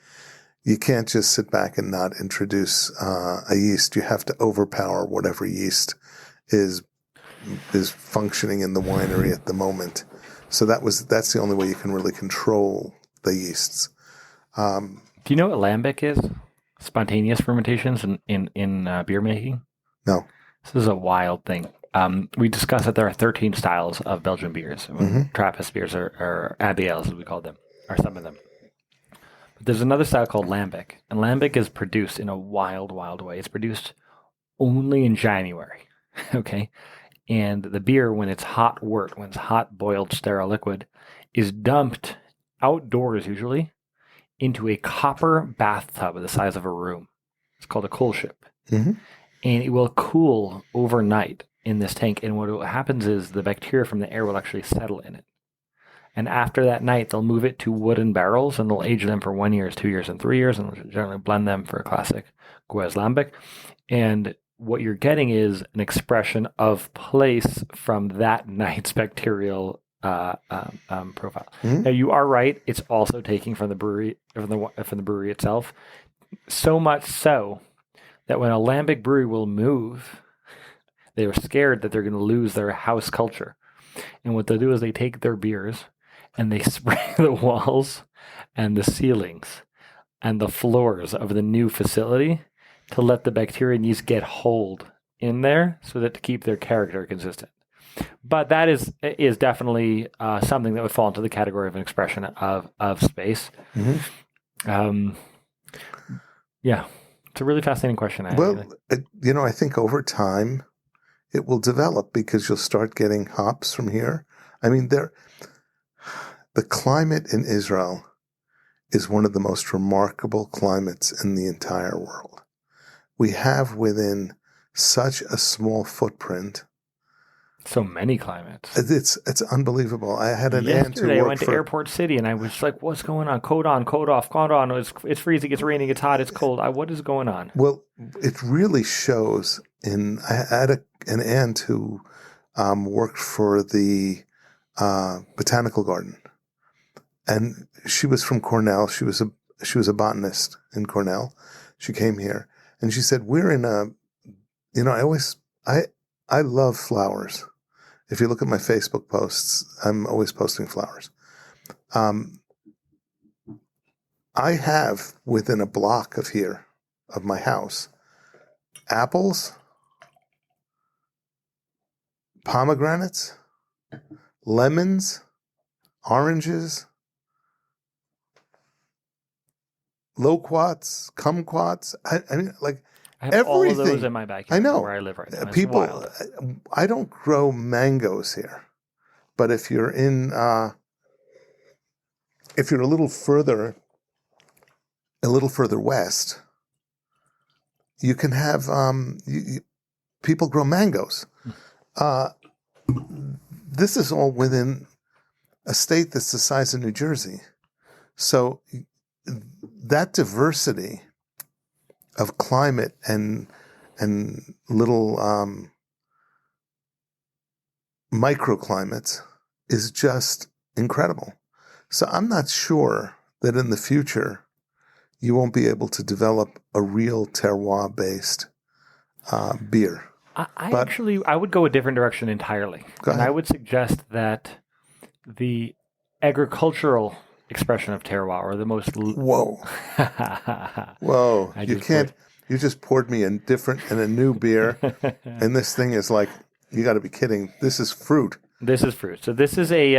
you can't just sit back and not introduce a yeast. You have to overpower whatever yeast is functioning in the winery at the moment. So that's the only way you can really control the yeasts. Do you know what lambic is? Spontaneous fermentations in beer making? No. This is a wild thing. We discussed that there are 13 styles of Belgian beers. Trappist beers or Abbey Ales, as we call them, are some of them. But there's another style called lambic, and lambic is produced in a wild, wild way. It's produced only in January, okay? And the beer, when it's hot wort, when it's hot boiled sterile liquid, is dumped outdoors usually into a copper bathtub the size of a room. It's called a coolship. Mm-hmm. And it will cool overnight in this tank. And what happens is the bacteria from the air will actually settle in it. And after that night, they'll move it to wooden barrels, and they'll age them for 1 year, 2 years, and 3 years, and they'll generally blend them for a classic Guez Lambic. And what you're getting is an expression of place from that night's bacterial profile. Mm-hmm. Now, you are right; it's also taking from the brewery, from the brewery itself. So much so that when a lambic brewery will move, they are scared that they're going to lose their house culture. And what they'll do is they take their beers and they spray the walls and the ceilings and the floors of the new facility to let the bacteria and yeast get hold in there, so that to keep their character consistent. But that is definitely something that would fall into the category of an expression of space. Mm-hmm. Yeah, it's a really fascinating question. I think over time it will develop, because you'll start getting hops from here. I mean, the climate in Israel is one of the most remarkable climates in the entire world. We have within such a small footprint. So many climates. It's unbelievable. I had an aunt who worked I went to Airport City, and I was like, what's going on? Coat on, coat off, coat on. It's freezing, it's raining, it's hot, it's cold. What is going on? Well, it really shows I had an aunt who worked for the botanical garden. And she was from Cornell. She was a botanist in Cornell. She came here, and she said, we're in I love flowers. If you look at my Facebook posts, I'm always posting flowers. I have within a block of my house, apples, pomegranates, lemons, oranges, loquats, kumquats. I mean, like, I have everything. All of those in my backyard. I know. Where I live right now. People, I don't grow mangoes here, but if you're a little further west, you can have people grow mangoes. This is all within a state that's the size of New Jersey, so that diversity of climate and little microclimates is just incredible. So I'm not sure that in the future you won't be able to develop a real terroir-based beer. I would go a different direction entirely. And I would suggest that the agricultural expression of terroir, or the most... Whoa. You just poured me a new beer, and this thing is like, you got to be kidding. This is fruit. This is fruit. So this is a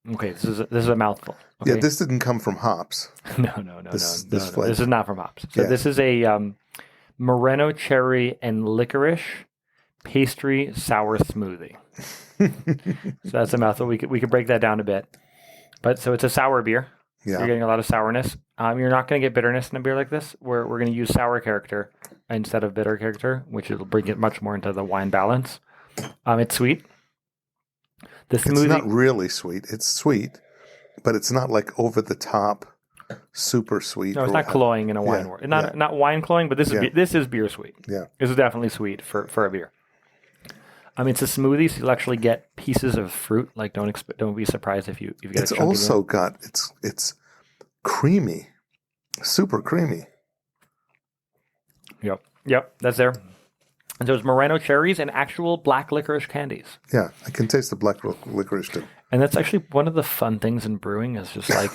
this is a mouthful. Okay? Yeah, this didn't come from hops. No. This is not from hops. So this is a Moreno cherry and licorice pastry sour smoothie. So that's a mouthful. We could break that down a bit. But so it's a sour beer. Yeah. You're getting a lot of sourness. You're not going to get bitterness in a beer like this. We're going to use sour character instead of bitter character, which will bring it much more into the wine balance. It's sweet. The smoothie, it's not really sweet. It's sweet, but it's not like over the top, super sweet. no, it's not cloying in a wine world. Not wine cloying, but this is beer sweet. Yeah, this is definitely sweet for a beer. It's a smoothie, so you'll actually get pieces of fruit. Like don't be surprised if you get. It's also got it's creamy, super creamy. Yep, that's there. And there's Moreno cherries and actual black licorice candies. Yeah, I can taste the black licorice too. And that's actually one of the fun things in brewing is just like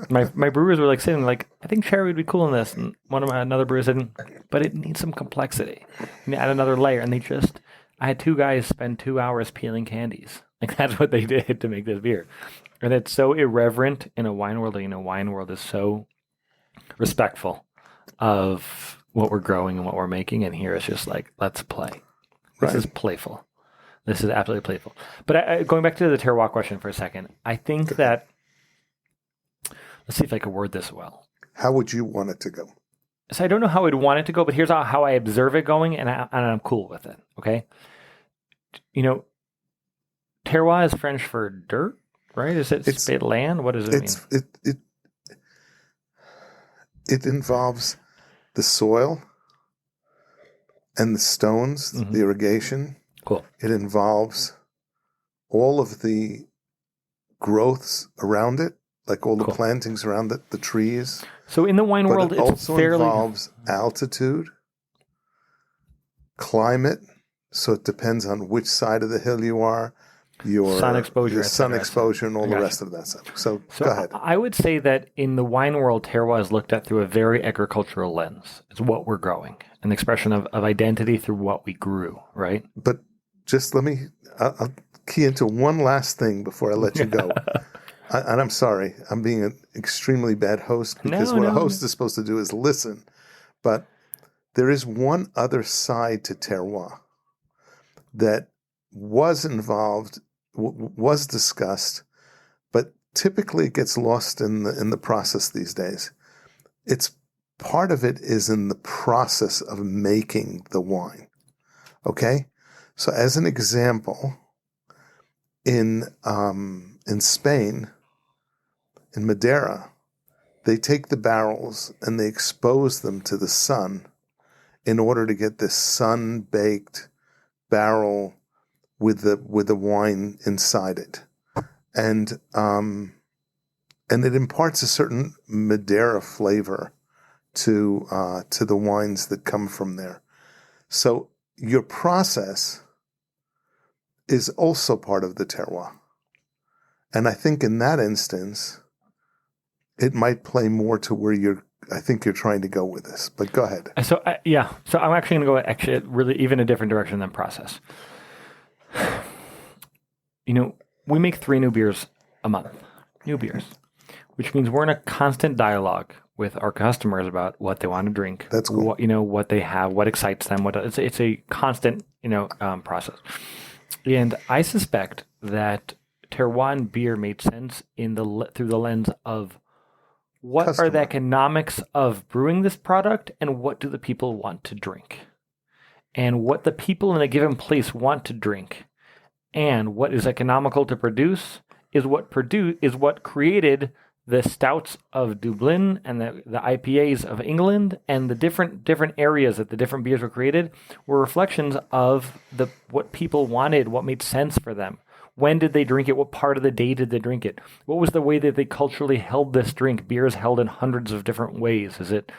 my brewers were like saying like, I think cherry would be cool in this. And another brewer said, but it needs some complexity. You add another layer. And I had two guys spend 2 hours peeling candies. Like that's what they did to make this beer. And it's so irreverent in a wine world. Wine world is so respectful of what we're growing and what we're making, and here it's just like, let's play. This is playful. This is absolutely playful. But going back to the terroir question for a second, I think that, let's see if I can word this well. How would you want it to go? So I don't know how I'd want it to go, but here's how I observe it going, and I'm cool with it, okay? Terroir is French for dirt, right? Is it spit land? What does it mean? It involves the soil and the stones, the irrigation. Cool. It involves all of the growths around it, like all the plantings around it, the trees. So in the wine world, it also involves altitude, climate. So it depends on which side of the hill you are, your sun exposure, and all the rest of that stuff. So go ahead. I would say that in the wine world, terroir is looked at through a very agricultural lens. It's what we're growing, an expression of identity through what we grew, right? But just I'll key into one last thing before I let you go. And I'm sorry, I'm being an extremely bad host because what a host is supposed to do is listen. But there is one other side to terroir that was involved, was discussed, but typically it gets lost in the process these days. Part of it is in the process of making the wine. Okay? So as an example, in Spain, in Madeira, they take the barrels and they expose them to the sun in order to get this sun-baked barrel with the wine inside it, and it imparts a certain Madeira flavor to the wines that come from there. So your process is also part of the terroir, and I think in that instance, it might play more to where I think you're trying to go with this. But go ahead. So I'm actually going to go really even a different direction than process. We make 3 new beers a month, which means we're in a constant dialogue with our customers about what they want to drink. That's cool. What they have, what excites them. It's a constant, process. And I suspect that terroir beer made sense through the lens of what are the economics of brewing this product, and what do the people want to drink, and what the people in a given place want to drink. And what is economical to produce is what created the stouts of Dublin and the IPAs of England, and the different areas that the different beers were created were reflections of what people wanted, what made sense for them. When did they drink it? What part of the day did they drink it? What was the way that they culturally held this drink? Beer is held in hundreds of different ways. Is it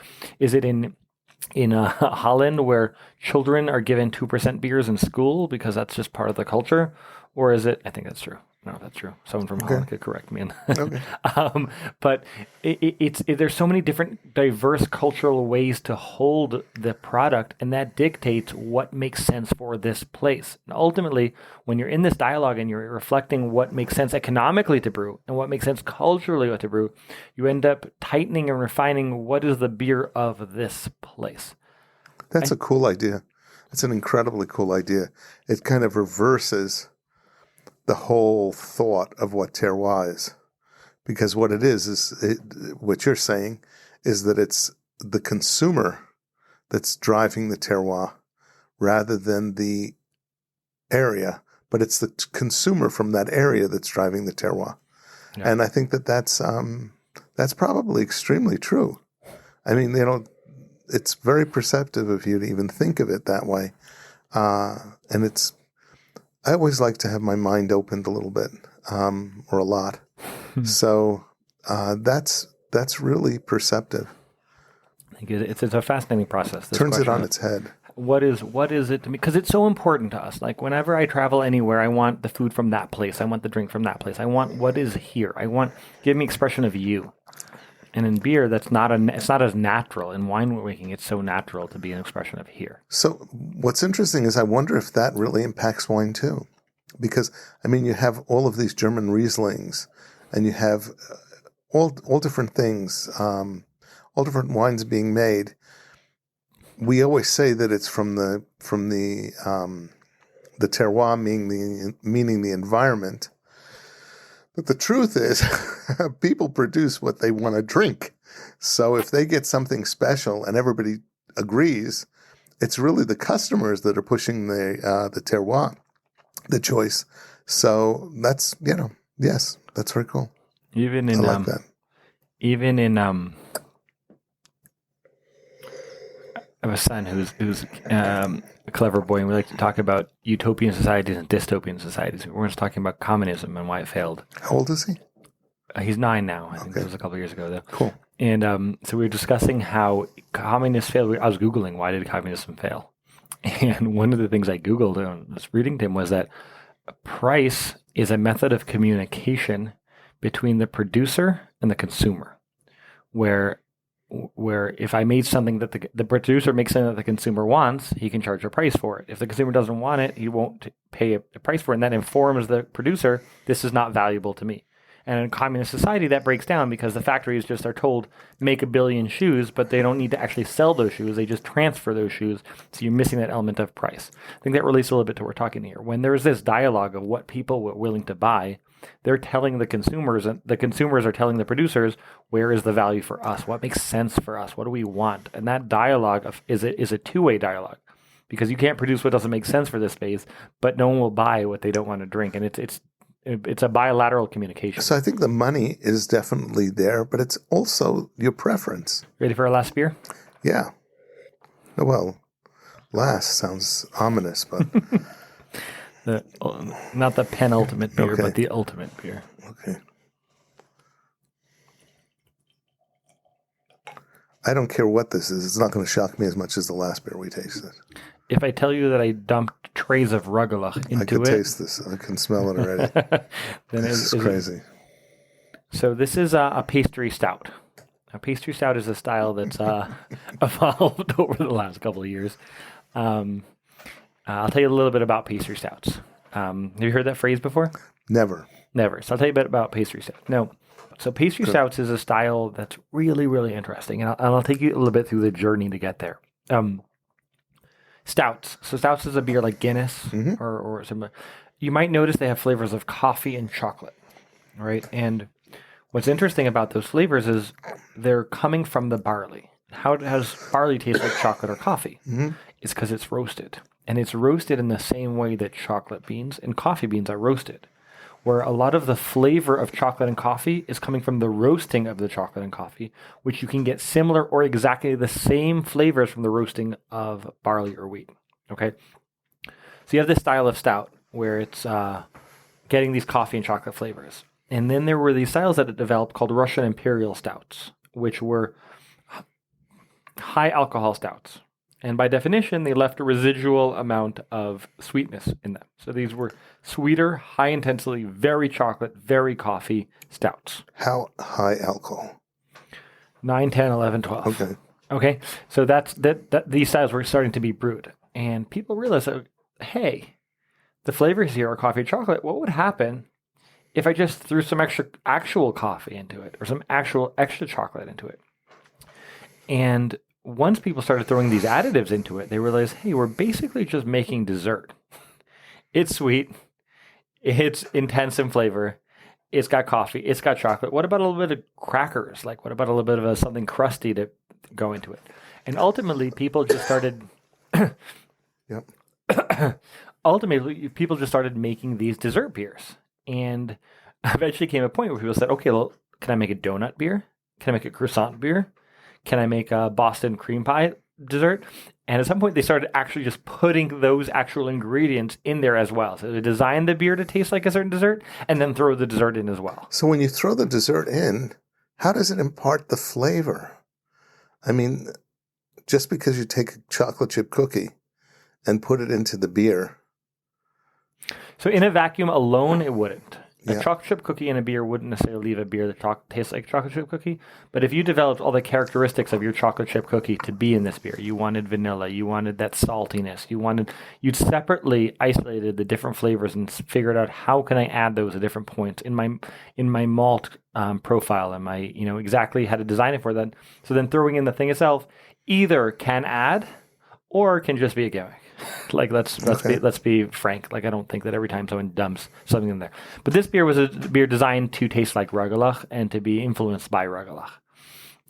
in Holland, where children are given 2% beers in school because that's just part of the culture? Or is it, I think that's true. No, that's true. Someone from Holland could correct me. Okay. But there's so many different diverse cultural ways to hold the product, and that dictates what makes sense for this place. And ultimately, when you're in this dialogue and you're reflecting what makes sense economically to brew and what makes sense culturally to brew, you end up tightening and refining what is the beer of this place. That's a cool idea. It's an incredibly cool idea. It kind of reverses the whole thought of what terroir is. Because what it is what you're saying is that it's the consumer that's driving the terroir rather than the area, but it's the consumer from that area that's driving the terroir. Yeah. And I think that's probably extremely true. I mean, it's very perceptive of you to even think of it that way. And I always like to have my mind opened a little bit, or a lot. So that's really perceptive. I think it's a fascinating process. Turns it on its head. What is it to me? Because it's so important to us. Like whenever I travel anywhere, I want the food from that place. I want the drink from that place. I want what is here. Give me expression of you. And in beer, it's not as natural. In winemaking, it's so natural to be an expression of here. So what's interesting is I wonder if that really impacts wine too. Because, I mean, you have all of these German Rieslings, and you have all different things, all different wines being made. We always say that it's from the terroir, meaning the environment. But the truth is, people produce what they want to drink. So if they get something special and everybody agrees, it's really the customers that are pushing the terroir, the choice. So that's, yes, that's very cool. Even in, I like that. Even in, I have a son who's a clever boy, and we like to talk about utopian societies and dystopian societies. We're just talking about communism and why it failed. How old is he? He's 9 now. I think this was a couple of years ago, though. Cool. And so we were discussing how communists failed. I was Googling, why did communism fail? And one of the things I Googled and was reading to him was that price is a method of communication between the producer and the consumer, where if I made something that the producer makes something that the consumer wants, he can charge a price for it. If the consumer doesn't want it, he won't pay a price for it, and that informs the producer, this is not valuable to me. And in communist society, that breaks down because the factories just are told, make 1 billion shoes, but they don't need to actually sell those shoes. They just transfer those shoes. So you're missing that element of price. I think that relates a little bit to what we're talking here. When there's this dialogue of what people were willing to buy, they're telling the consumers, and the consumers are telling the producers, where is the value for us? What makes sense for us? What do we want? And that dialogue is a two-way dialogue, because you can't produce what doesn't make sense for this space, but no one will buy what they don't want to drink. And it's a bilateral communication. So I think the money is definitely there, but it's also your preference. Ready for our last beer? Yeah. Well, last sounds ominous, but... Not the penultimate beer, but the ultimate beer. Okay. I don't care what this is. It's not going to shock me as much as the last beer we tasted. If I tell you that I dumped trays of rugelach into it... I can taste this. I can smell it already. This is crazy. So this is a pastry stout. A pastry stout is a style that's evolved over the last couple of years. I'll tell you a little bit about pastry stouts. Have you heard that phrase before? Never. So I'll tell you a bit about pastry stouts. No. So pastry stouts is a style that's really, really interesting. And I'll take you a little bit through the journey to get there. Stouts. So stouts is a beer like Guinness or similar. You might notice they have flavors of coffee and chocolate, right? And what's interesting about those flavors is they're coming from the barley. How does barley taste like chocolate or coffee? It's because it's roasted. And it's roasted in the same way that chocolate beans and coffee beans are roasted, where a lot of the flavor of chocolate and coffee is coming from the roasting of the chocolate and coffee, which you can get similar or exactly the same flavors from the roasting of barley or wheat. Okay? So you have this style of stout where it's getting these coffee and chocolate flavors. And then there were these styles that it developed called Russian Imperial stouts, which were high alcohol stouts. And by definition, they left a residual amount of sweetness in them. So these were sweeter, high intensity, very chocolate, very coffee stouts. How high alcohol? 9, 10, 11, 12. Okay. So that's these styles were starting to be brewed. And people realized that, hey, the flavors here are coffee and chocolate. What would happen if I just threw some actual coffee into it or some actual extra chocolate into it? And once people started throwing these additives into it, they realized, hey, we're basically just making dessert. It's sweet. It's intense in flavor. It's got coffee. It's got chocolate. What about a little bit of crackers? Like, what about a little bit of something crusty to go into it? And ultimately, people just started. Yep. Ultimately, people just started making these dessert beers, and eventually came a point where people said, "Okay, well, can I make a donut beer? Can I make a croissant beer? Can I make a Boston cream pie dessert?" And at some point, they started actually just putting those actual ingredients in there as well. So they designed the beer to taste like a certain dessert, and then throw the dessert in as well. So when you throw the dessert in, how does it impart the flavor? I mean, just because you take a chocolate chip cookie and put it into the beer. So in a vacuum alone, it wouldn't. Yeah. A chocolate chip cookie in a beer wouldn't necessarily leave a beer that tastes like a chocolate chip cookie. But if you developed all the characteristics of your chocolate chip cookie to be in this beer, you wanted vanilla, you wanted that saltiness, you'd separately isolated the different flavors and figured out how can I add those at different points in my malt profile and my exactly how to design it for that. So then throwing in the thing itself either can add or can just be a gimmick. Like let's be frank. Like I don't think that every time someone dumps something in there. But this beer was a beer designed to taste like rugelach and to be influenced by rugelach.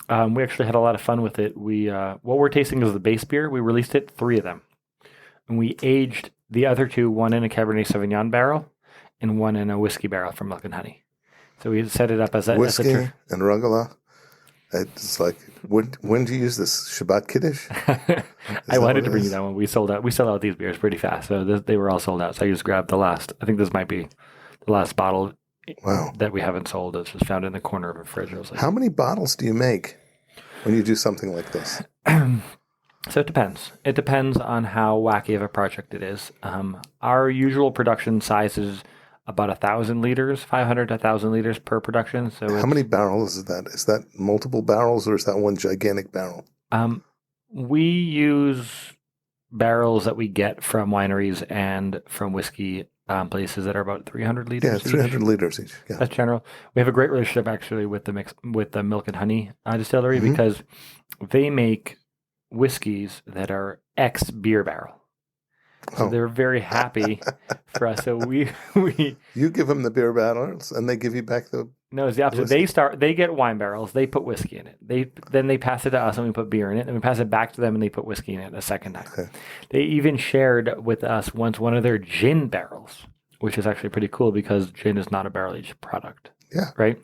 We actually had a lot of fun with it. We what we're tasting is the base beer. We released it, 3 of them, and we aged the other 2, one in a Cabernet Sauvignon barrel and one in a whiskey barrel from Milk and Honey. So we set it up as a whiskey and rugelach. It's like, when do you use this? Shabbat Kiddush? I wanted to bring you that one. We sold out these beers pretty fast. So they were all sold out. So I just grabbed the last. I think this might be the last bottle that we haven't sold. It's just found in the corner of a fridge. I was like, how many bottles do you make when you do something like this? So it depends. It depends on how wacky of a project it is. Our usual production size is about 1,000 liters, 500 to 1,000 liters per production. So how many barrels is that? Is that multiple barrels or is that one gigantic barrel? We use barrels that we get from wineries and from whiskey places that are about 300 liters. Yeah, 300 liters each. Yeah. That's general. We have a great relationship actually with the Milk and Honey distillery because they make whiskeys that are ex beer barrel. So they're very happy for us. So we you give them the beer barrels and they give you back the. No, it's the opposite. They get wine barrels. They put whiskey in it. Then they pass it to us and we put beer in it. And we pass it back to them and they put whiskey in it a second time. Okay. They even shared with us once one of their gin barrels, which is actually pretty cool because gin is not a barrel aged product. Yeah. Right.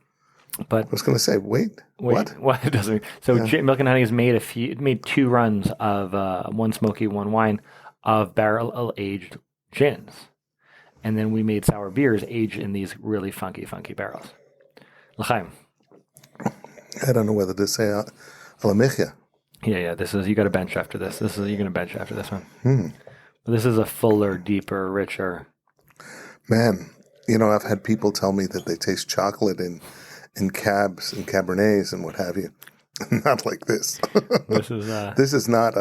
But I was going to say, wait, what? What it doesn't. So Milk and Honey has made 2 runs of one smoky, one wine of barrel aged gins, and then we made sour beers aged in these really funky barrels. L'chaim. I don't know whether to say alamichya. Yeah. This is, you got to bench after this. You're going to bench after this one. But this is a fuller, deeper, richer. Man, I've had people tell me that they taste chocolate in cabs and cabernets and what have you. Not like this. This is this is not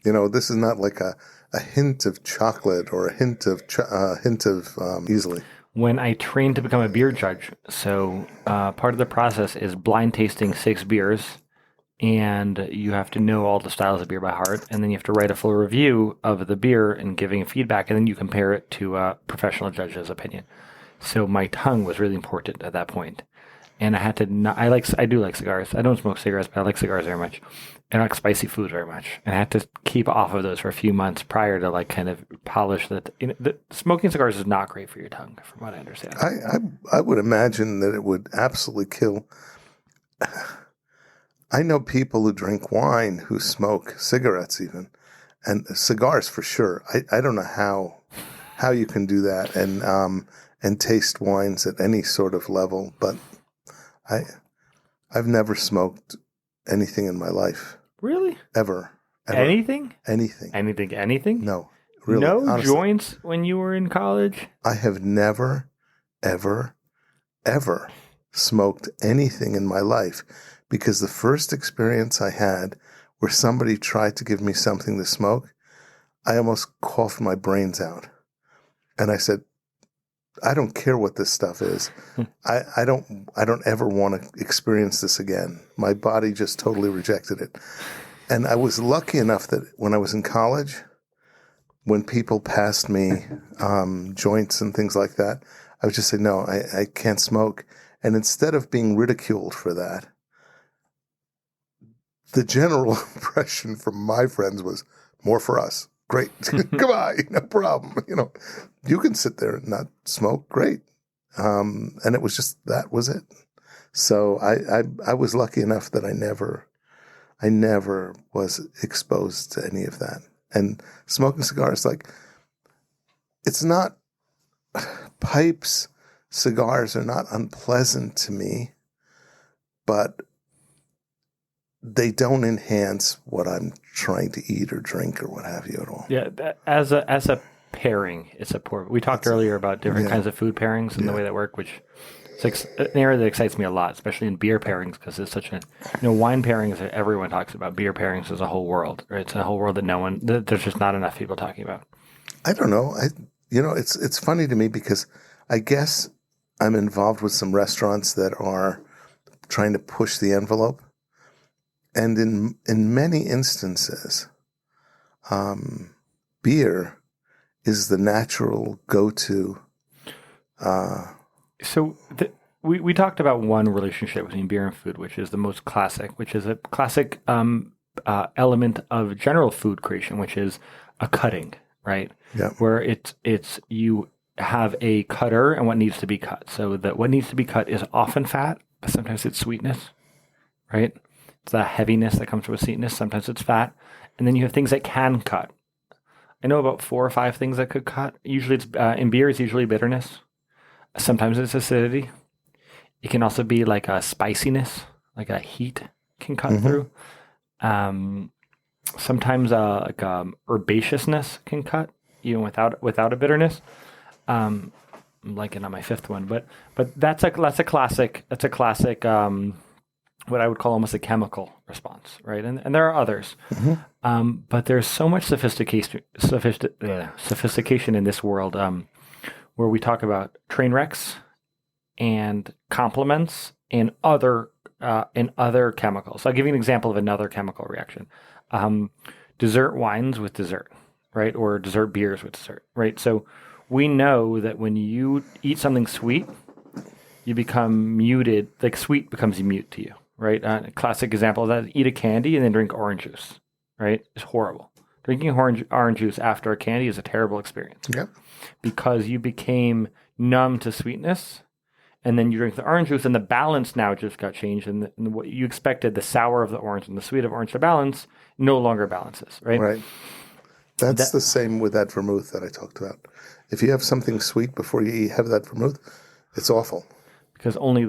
this is not like a hint of chocolate or a hint of easily. When I trained to become a beer judge, so part of the process is blind tasting 6 beers, and you have to know all the styles of beer by heart, and then you have to write a full review of the beer and giving feedback, and then you compare it to a professional judge's opinion. So my tongue was really important at that point. And I had to. I do like cigars. I don't smoke cigarettes, but I like cigars very much. And I like spicy food very much. And I had to keep off of those for a few months prior to kind of polish that. Smoking cigars is not great for your tongue, from what I understand. I would imagine that it would absolutely kill. I know people who drink wine who smoke cigarettes even, and cigars for sure. I don't know how you can do that and taste wines at any sort of level, but. I've never smoked anything in my life. Really? Ever. Anything? Anything? No. Really. No honestly. Joints when you were in college? I have never, ever, ever smoked anything in my life because the first experience I had where somebody tried to give me something to smoke, I almost coughed my brains out. And I said, I don't care what this stuff is. I don't ever want to experience this again. My body just totally rejected it. And I was lucky enough that when I was in college, when people passed me joints and things like that, I would just say, no, I can't smoke. And instead of being ridiculed for that, the general impression from my friends was more for us. Great. Goodbye. No problem. You can sit there and not smoke. Great. And it was just, that was it. So I was lucky enough that I never was exposed to any of that. And smoking cigars, like, it's not, pipes, cigars are not unpleasant to me, but they don't enhance what I'm trying to eat or drink or what have you at all. Yeah, as a pairing, it's a poor. We talked earlier about different kinds of food pairings and the way that work, which is an area that excites me a lot, especially in beer pairings, because it's such wine pairings that everyone talks about. Beer pairings is a whole world, right? It's a whole world that there's just not enough people talking about. I don't know. It's funny to me because I guess I'm involved with some restaurants that are trying to push the envelope. And in many instances, beer is the natural go-to. So we talked about one relationship between beer and food, which is the most classic, which is a classic element of general food creation, which is a cutting, right? Yeah. Where it's you have a cutter and what needs to be cut. So that what needs to be cut is often fat, but sometimes it's sweetness, right? It's the heaviness that comes with sweetness. Sometimes it's fat. And then you have things that can cut. I know about 4 or 5 things that could cut. Usually it's in beer, it's usually bitterness. Sometimes it's acidity. It can also be like a spiciness, like a heat can cut through. Sometimes herbaceousness can cut, even without a bitterness. I'm blanking on my 5th one, but that's a classic. That's a classic. What I would call almost a chemical response, right? And there are others, but there's so much sophistication in this world, where we talk about train wrecks and complements and other chemicals. I'll give you an example of another chemical reaction: dessert wines with dessert, right, or dessert beers with dessert, right? So we know that when you eat something sweet, you become muted. Like sweet becomes mute to you. Right, a classic example of that: eat a candy and then drink orange juice. Right, it's horrible. Drinking orange juice after a candy is a terrible experience. Yep. Because you became numb to sweetness, and then you drink the orange juice, and the balance now just got changed, and what you expected, the sour of the orange and the sweet of orange to balance, no longer balances. Right. Right. That's the same with that vermouth that I talked about. If you have something sweet before you have that vermouth, it's awful. Because only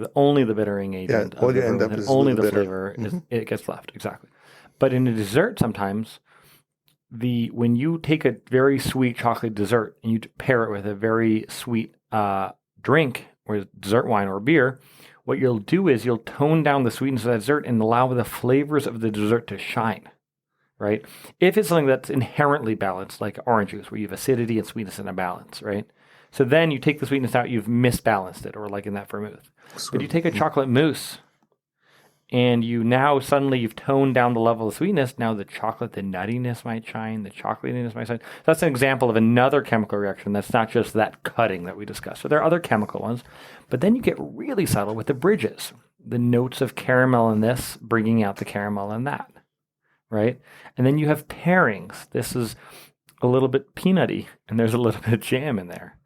the bittering agent, all you end up is only the bitter. flavor it gets left, exactly. But in a dessert, sometimes when you take a very sweet chocolate dessert and you pair it with a very sweet drink, or dessert wine or beer, what you'll do is you'll tone down the sweetness of that dessert and allow the flavors of the dessert to shine. Right? If it's something that's inherently balanced, like orange juice, where you have acidity and sweetness in a balance, right? So then you take the sweetness out, you've misbalanced it, or like in that vermouth. But you take a chocolate mousse, and you've toned down the level of sweetness. Now the nuttiness might shine, the chocolatiness might shine. So that's an example of another chemical reaction that's not just that cutting that we discussed. So there are other chemical ones. But then you get really subtle with the bridges. The notes of caramel in this, bringing out the caramel in that, right? And then you have pairings. This is a little bit peanutty, and there's a little bit of jam in there.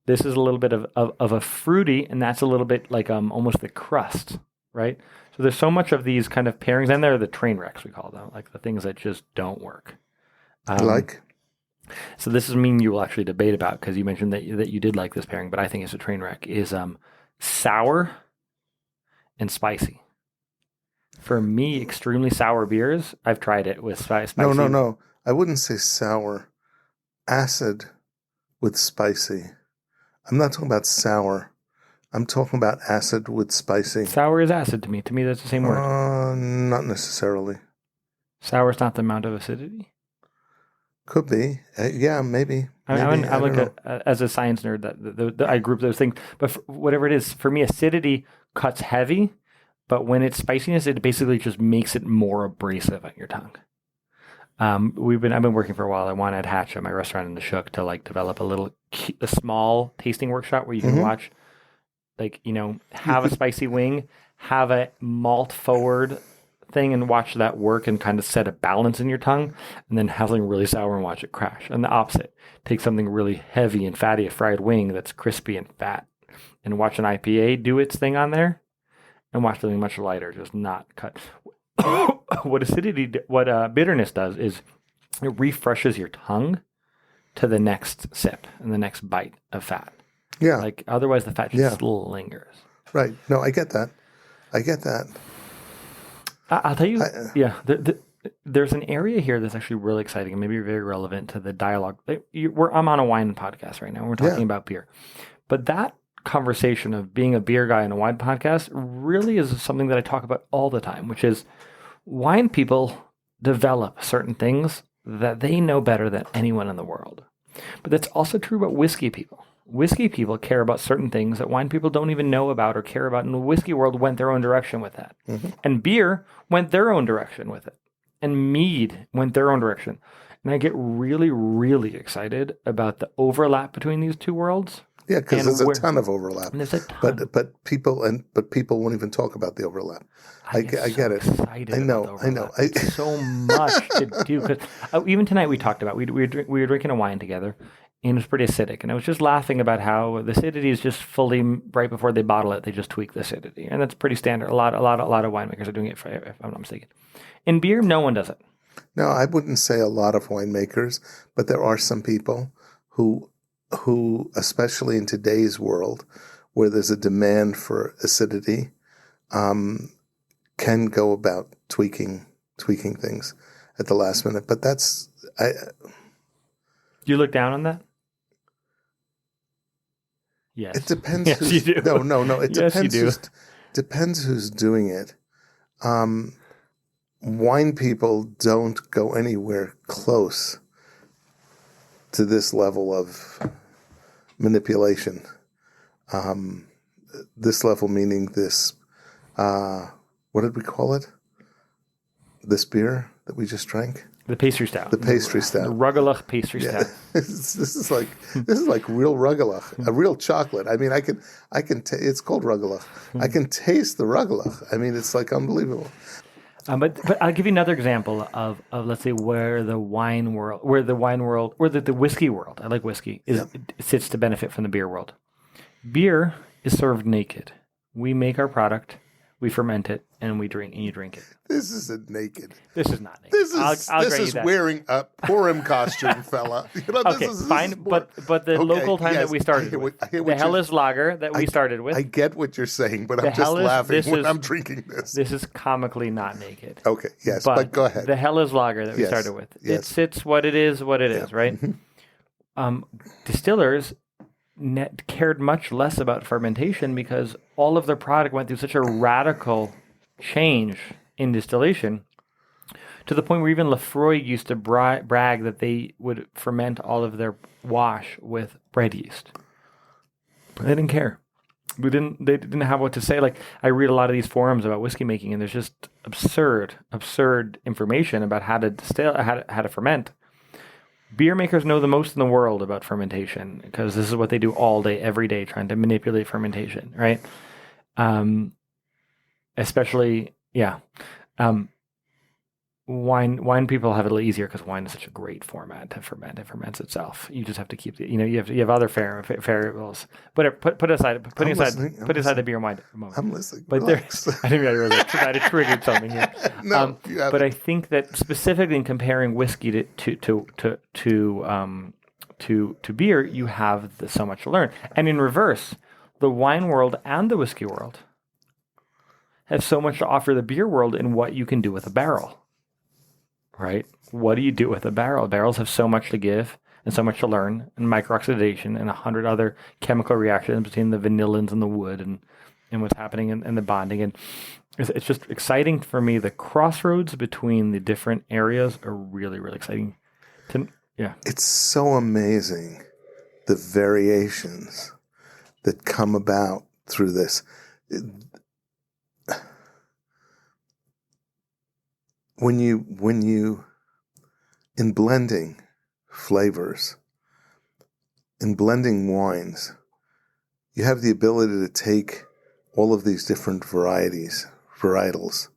This is a little bit of a fruity, and that's a little bit like almost the crust, right? So there's so much of these kind of pairings, and there are the train wrecks, we call them, like the things that just don't work. So this is something you will actually debate about, because you mentioned that you did like this pairing, but I think it's a train wreck, is sour and spicy. For me, extremely sour beers, I've tried it with spicy. No. I wouldn't say sour. Acid with spicy. I'm not talking about sour. I'm talking about acid with spicy. Sour is acid to me. To me, that's the same word. Not necessarily. Sour is not the amount of acidity? Could be. Yeah, maybe. I'm like as a science nerd, I group those things. But whatever it is, for me, acidity cuts heavy, but when it's spiciness, it basically just makes it more abrasive on your tongue. I've been working for a while. I wanted at Hatch at my restaurant in the Shook to develop a small tasting workshop where you can watch, have a spicy wing, have a malt forward thing and watch that work and kind of set a balance in your tongue, and then have something really sour and watch it crash. And the opposite, take something really heavy and fatty, a fried wing that's crispy and fat, and watch an IPA do its thing on there, and watch something much lighter, just not cut. What bitterness does is it refreshes your tongue to the next sip and the next bite of fat. Yeah. Like otherwise the fat just lingers. Right. No, I get that. I'll tell you, there's an area here that's actually really exciting and maybe very relevant to the dialogue. I'm on a wine podcast right now, and we're talking about beer. But that conversation of being a beer guy and a wine podcast really is something that I talk about all the time, which is wine people develop certain things that they know better than anyone in the world. But that's also true about whiskey people. Whiskey people care about certain things that wine people don't even know about or care about, and the whiskey world went their own direction with that. Mm-hmm. And beer went their own direction with it. And mead went their own direction. And I get really, really excited about the overlap between these two worlds. Yeah, because there's a ton of overlap. There's a ton. But people won't even talk about the overlap. I get it. I know. It's so much to do. Because even tonight we talked about we were drinking a wine together, and it was pretty acidic. And I was just laughing about how the acidity is just fully right before they bottle it. They just tweak the acidity, and that's pretty standard. A lot of winemakers are doing it. If I'm not mistaken, in beer, no one does it. No, I wouldn't say a lot of winemakers, but there are some people who, especially in today's world, where there's a demand for acidity, can go about tweaking things at the last minute. But do you look down on that? Yes. It depends. Yes, you do. No. It yes, depends. You do. Depends who's doing it. Wine people don't go anywhere close to this level of manipulation. This level meaning this, what did we call it? This beer that we just drank? The pastry stout. The pastry stout. The rugelach pastry stout. This is like real rugelach, a real chocolate. I mean, I can it's called rugelach. I can taste the rugelach. I mean, it's like unbelievable. But I'll give you another example of let's say where the whiskey world, I like whiskey, sits to benefit from the beer world. Beer is served naked. We make our product, we ferment it, and we drink, and you drink it. This isn't naked. This is not naked. This is wearing a Purim costume, fella. Fine. But the local time that we started with, the Helles lager that we started with. I get what you're saying, but I'm just laughing when I'm drinking this. This is comically not naked. Okay, yes, but go ahead. The Helles lager that we started with, it sits what it is, right? Distillers cared much less about fermentation because all of their product went through such a radical change in distillation to the point where even Lefroy used to brag that they would ferment all of their wash with bread yeast. But they didn't care. They didn't have what to say. Like, I read a lot of these forums about whiskey making, and there's just absurd information about how to distill, how to ferment. Beer makers know the most in the world about fermentation because this is what they do all day, every day, trying to manipulate fermentation, right? Especially, wine people have it a little easier because wine is such a great format to ferment. It ferments itself. You just have to keep you have other variables. But put aside the beer and wine a moment. I'm listening. But I didn't realize I had triggered something here. No, but I think that specifically in comparing whiskey to beer, you have so much to learn. And in reverse, the wine world and the whiskey world have so much to offer the beer world in what you can do with a barrel. Right? What do you do with a barrel? Barrels have so much to give and so much to learn, and microoxidation and 100 other chemical reactions between the vanillins and the wood and what's happening and the bonding. And it's just exciting for me. The crossroads between the different areas are really, really exciting. It's so amazing, the variations that come about through this. When you, in blending flavors, in blending wines, you have the ability to take all of these different varietals,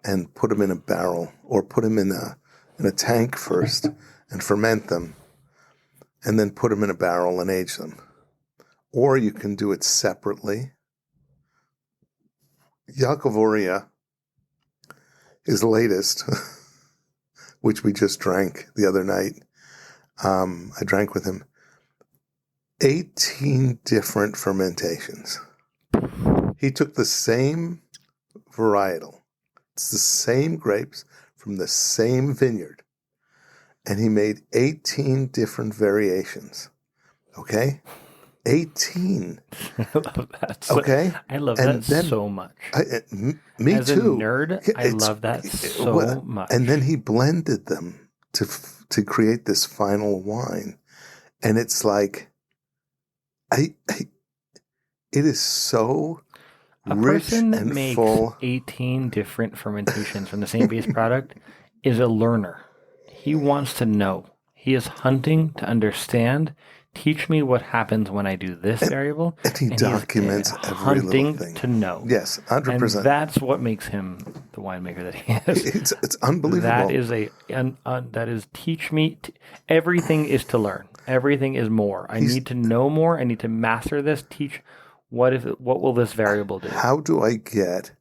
and put them in a barrel or put them in a tank first and ferment them and then put them in a barrel and age them. Or you can do it separately. Yaakov Oria, his latest, which we just drank the other night, I drank with him, 18 different fermentations. He took the same varietal. It's the same grapes from the same vineyard. And he made 18 different variations. Okay? 18. I love that. Okay? I love and that then, so much. Me As too. a nerd, I love that so much. And then he blended them to create this final wine. And it's like, it is so a rich person that and makes full. 18 different fermentations from the same base product is a learner. He wants to know. He is hunting to understand. Teach me what happens when I do this variable. And he documents every little thing. Hunting to know. Yes, 100%. And that's what makes him the winemaker that he is. It's unbelievable. That is teach me. Everything is to learn. Everything is more. I need to know more. I need to master this. Teach. What will this variable do? How do I get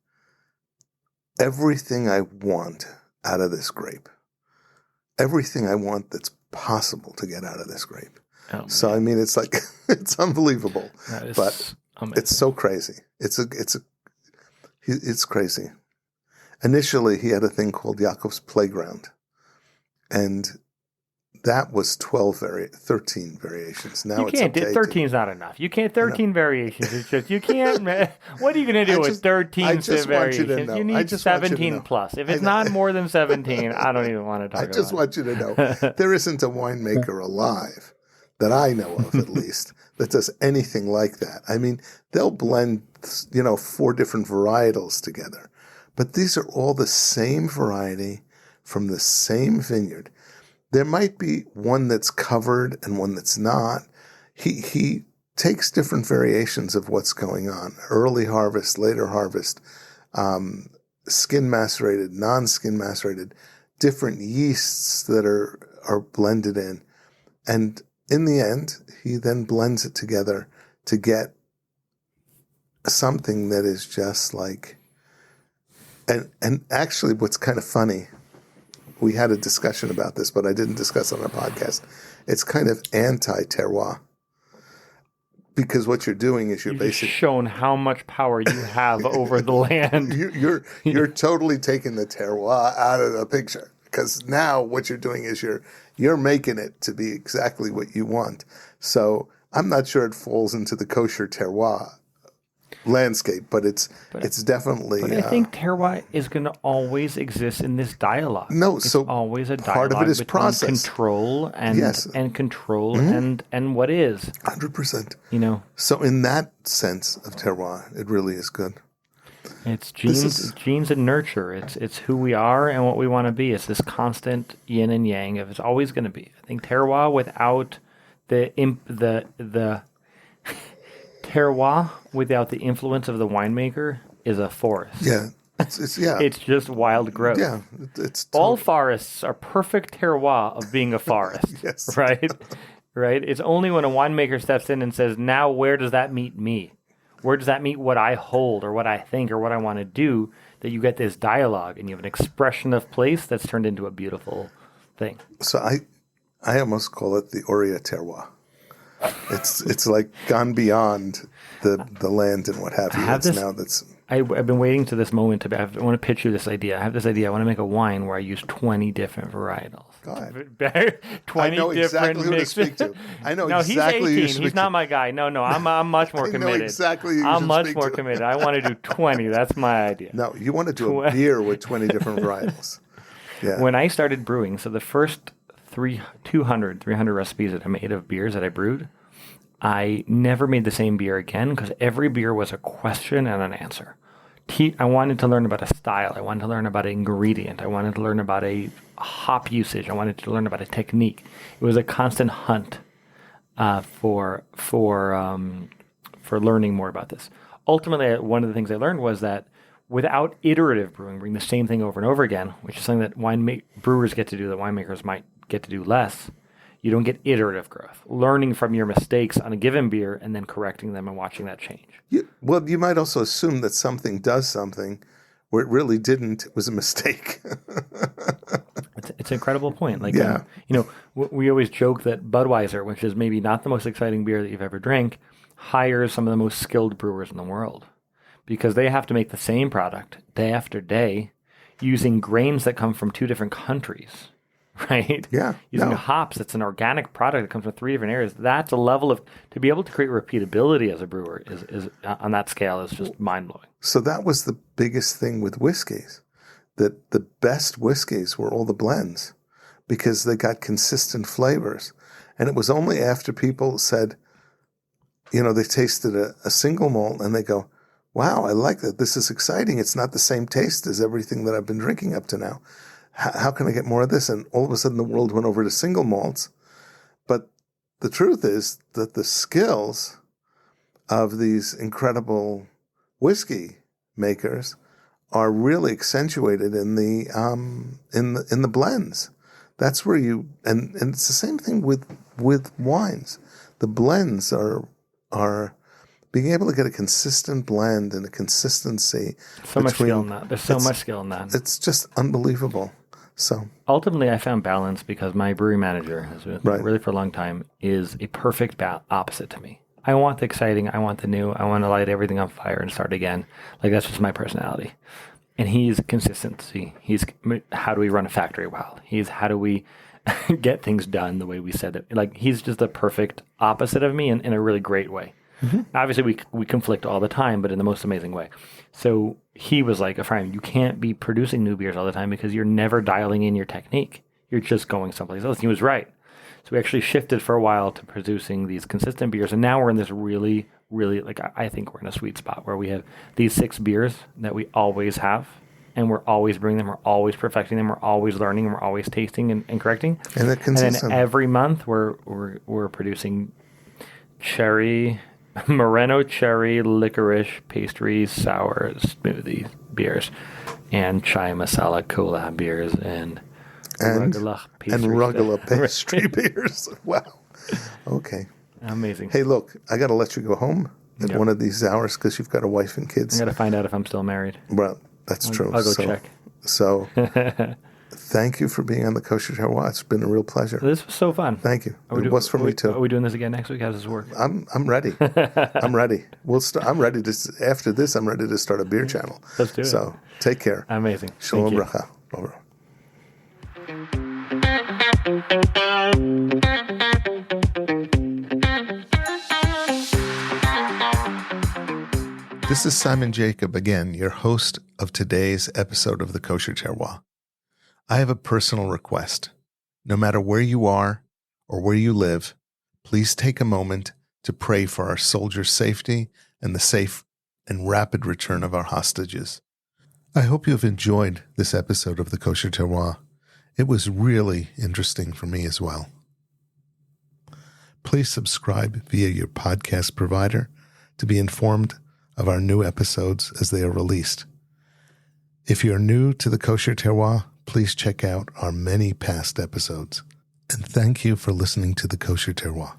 everything I want out of this grape? Everything I want that's possible to get out of this grape. Oh, so I mean, it's like it's unbelievable, but amazing. It's so crazy. It's crazy. Initially, he had a thing called Yaakov's Playground, and that was 13 variations. Now you can't. 13 is not enough. You can't. 13 variations. It's just you can't. What are you going to do with 13 variations? You need 17 plus. If it's not more than 17, I don't even want to talk about it. I just want you to know there isn't a winemaker alive that I know of, at least, that does anything like that. I mean, they'll blend, 4 different varietals together, but these are all the same variety from the same vineyard. There might be one that's covered and one that's not. He takes different variations of what's going on. Early harvest, later harvest, skin macerated, non-skin macerated, different yeasts that are blended in. And in the end, he then blends it together to get something that is just like, and actually what's kind of funny, we had a discussion about this, but I didn't discuss it on a podcast. It's kind of anti-terroir. Because what you're doing is you're basically shown how much power you have over the land. You're totally taking the terroir out of the picture. Because now what you're doing is you're making it to be exactly what you want. So I'm not sure it falls into the kosher terroir landscape, but it's definitely. But I think terroir is going to always exist in this dialogue. No, it's so always a dialogue part of it is between process. Control and yes. and control and what is 100%. So in that sense of terroir, it really is good. It's genes and nurture. It's who we are and what we want to be. It's this constant yin and yang of it's always going to be. I think terroir without the terroir without the influence of the winemaker is a forest. Yeah, it's it's just wild growth. Yeah, it's all forests are perfect terroir of being a forest. Yes, right. It's only when a winemaker steps in and says, "Now, where does that meet me? Where does that meet what I hold or what I think or what I want to do?" That you get this dialogue and you have an expression of place that's turned into a beautiful thing. So I almost call it the Oria terroir. It's like gone beyond the land and what have you. I've been waiting to this moment I want to pitch you this idea. I have this idea. I want to make a wine where I use 20 different varietals. Go ahead. 20 I know different exactly who to speak to. I know exactly he's 18. who to speak He's not my guy. No, I'm much more committed. I know exactly who I'm much more committed. I want to do 20. That's my idea. No, you want to do a beer with 20 different varietals. Yeah. When I started brewing, so the first 300 recipes that I made of beers that I brewed, I never made the same beer again because every beer was a question and an answer. I wanted to learn about a style. I wanted to learn about an ingredient. I wanted to learn about a hop usage. I wanted to learn about a technique. It was a constant hunt for learning more about this. Ultimately, one of the things I learned was that without iterative brewing the same thing over and over again, which is something that brewers get to do that winemakers might get to do less. You don't get iterative growth, learning from your mistakes on a given beer and then correcting them and watching that change. Well, you might also assume that something does something where it really didn't. It was a mistake. It's an incredible point. We always joke that Budweiser, which is maybe not the most exciting beer that you've ever drank, hires some of the most skilled brewers in the world because they have to make the same product day after day using grains that come from 2 different countries. Right? Yeah. Using hops, it's an organic product that comes from 3 different areas. That's a level of, to be able to create repeatability as a brewer is on that scale is just mind blowing. So that was the biggest thing with whiskeys, that the best whiskeys were all the blends because they got consistent flavors. And it was only after people said, they tasted a single malt and they go, wow, I like that. This is exciting. It's not the same taste as everything that I've been drinking up to now. How can I get more of this? And all of a sudden the world went over to single malts. But the truth is that the skills of these incredible whiskey makers are really accentuated in the blends. That's where and it's the same thing with wines. The blends are being able to get a consistent blend and a consistency. So much skill in that. There's so much skill in that. It's just unbelievable. So ultimately, I found balance because my brewery manager, has been really for a long time, is a perfect opposite to me. I want the exciting. I want the new. I want to light everything on fire and start again. That's just my personality. And he's consistency. He's how do we run a factory well? He's how do we get things done the way we said it. He's just the perfect opposite of me in a really great way. Mm-hmm. Obviously, we conflict all the time, but in the most amazing way. So he was like, Ephraim, you can't be producing new beers all the time because you're never dialing in your technique. You're just going someplace else. And he was right. So we actually shifted for a while to producing these consistent beers. And now we're in this really, really, I think we're in a sweet spot where we have these 6 beers that we always have. And we're always brewing them. We're always perfecting them. We're always learning. And we're always tasting and correcting. And they're consistent. And then every month we're producing cherry... Moreno cherry, licorice, pastries, sours, smoothie beers, and chai masala collab beers, and rugelach pastry beers. Wow. Okay. Amazing. Hey, look, I got to let you go home at one of these hours because you've got a wife and kids. I got to find out if I'm still married. Well, that's true. I'll go check. So thank you for being on the Kosher Terroir. It's been a real pleasure. This was so fun. Thank you. It was for me too. Are we doing this again next week? How does this work? I'm ready. I'm ready. I'm ready to. After this, I'm ready to start a beer channel. Let's do it. So take care. Amazing. Shalom bracha. This is Simon Jacob again, your host of today's episode of the Kosher Terroir. I have a personal request. No matter where you are or where you live, please take a moment to pray for our soldiers' safety and the safe and rapid return of our hostages. I hope you have enjoyed this episode of the Kosher Terroir. It was really interesting for me as well. Please subscribe via your podcast provider to be informed of our new episodes as they are released. If you're new to the Kosher Terroir, please check out our many past episodes. And thank you for listening to the Kosher Terroir.